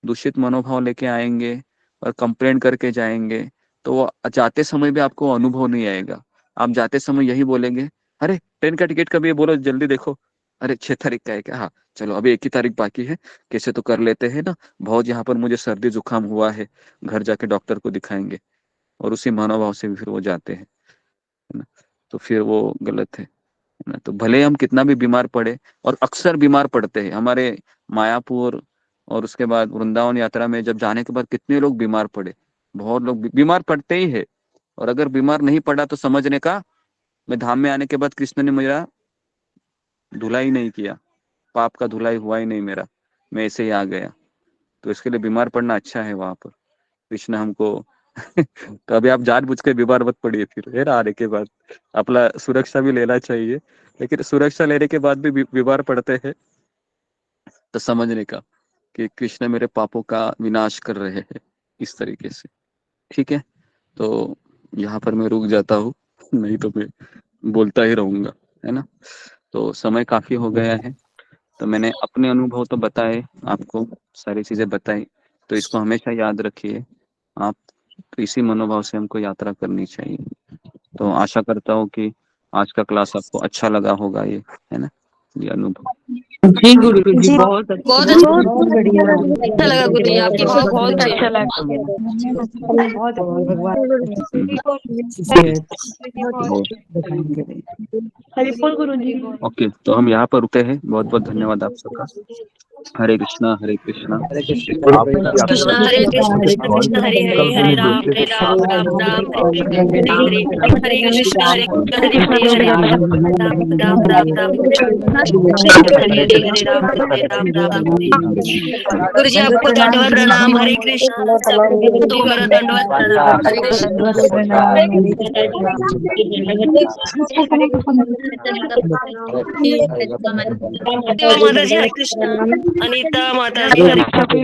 दूषित मनोभाव लेके आएंगे और कंप्लेंट करके जाएंगे, तो वो जाते समय भी आपको अनुभव नहीं आएगा। आप जाते समय यही बोलेंगे, अरे ट्रेन का टिकट कभी है, बोलो जल्दी देखो, अरे 6 तारीख का है क्या, हाँ चलो अभी 1 ही तारीख बाकी है, कैसे तो कर लेते हैं ना, बहुत यहाँ पर मुझे सर्दी जुकाम हुआ है, घर जाके डॉक्टर को दिखाएंगे। और उसी मनोभाव से भी फिर वो जाते हैं, है ना। तो फिर वो गलत है ना। तो भले हम कितना भी बीमार पड़े, और अक्सर बीमार पड़ते हैं हमारे मायापुर और उसके बाद वृंदावन यात्रा में जब जाने के बाद कितने लोग बीमार पड़े, बहुत लोग बीमार पड़ते ही है। और अगर बीमार नहीं पड़ा तो समझने का, मैं धाम में आने के बाद कृष्ण ने मेरा धुलाई नहीं किया, पाप का धुलाई हुआ ही नहीं मेरा, मैं ऐसे ही आ गया। तो इसके लिए बीमार पड़ना अच्छा है वहां पर, कृष्ण हमको तो अभी आप जानबूझ के बीमार मत पड़िए फिर, है ना, आने के बाद अपना सुरक्षा भी लेना चाहिए। लेकिन सुरक्षा लेने के बाद भी बीमार पड़ते हैं, तो समझने का कि कृष्ण मेरे पापों का विनाश कर रहे हैं, इस तरीके से। ठीक है, तो यहाँ पर मैं रुक जाता हूँ नहीं तो मैं बोलता ही रहूंगा, है ना। तो समय काफी हो गया है, तो मैंने अपने अनुभव तो बताए आपको, सारी चीजें बताई, तो इसको हमेशा याद रखिए आप। तो इसी मनोभाव से हमको यात्रा करनी चाहिए। तो आशा करता हूँ कि आज का क्लास आपको अच्छा लगा होगा, ये है ना, ये अनुभव। जी गुरु जी, जी बहुत बहुत अच्छा बहुत बढ़िया अच्छा लगा गुरु जी, आपके भाव बहुत अच्छे अच्छा हैं। लगा। बहुत भगवान वो बताएंगे। हरिपुर गुरु जी। ओके, तो हम यहाँ पर रुके हैं। बहुत बहुत धन्यवाद आप सबका। हरे कृष्णा हरे कृष्णा। हरे कृष्ण आपकी यात्रा हरे कृष्ण के कृष्ण कृष्ण हरे हरे, हरे राम हरे राम राम राम हरे हरे, हरे हरे कृष्ण हरे कृष्ण हरे हरे, हरे राम राम राम राम हरे हरे, हरे राम राम राम। गुरु जी आपको दंडवत प्रणाम। हरे कृष्ण सबको मेरा दंडवत प्रणाम। हरे कृष्ण। देवा माता जी हरे कृष्ण, अनीता माता जी हरे सभी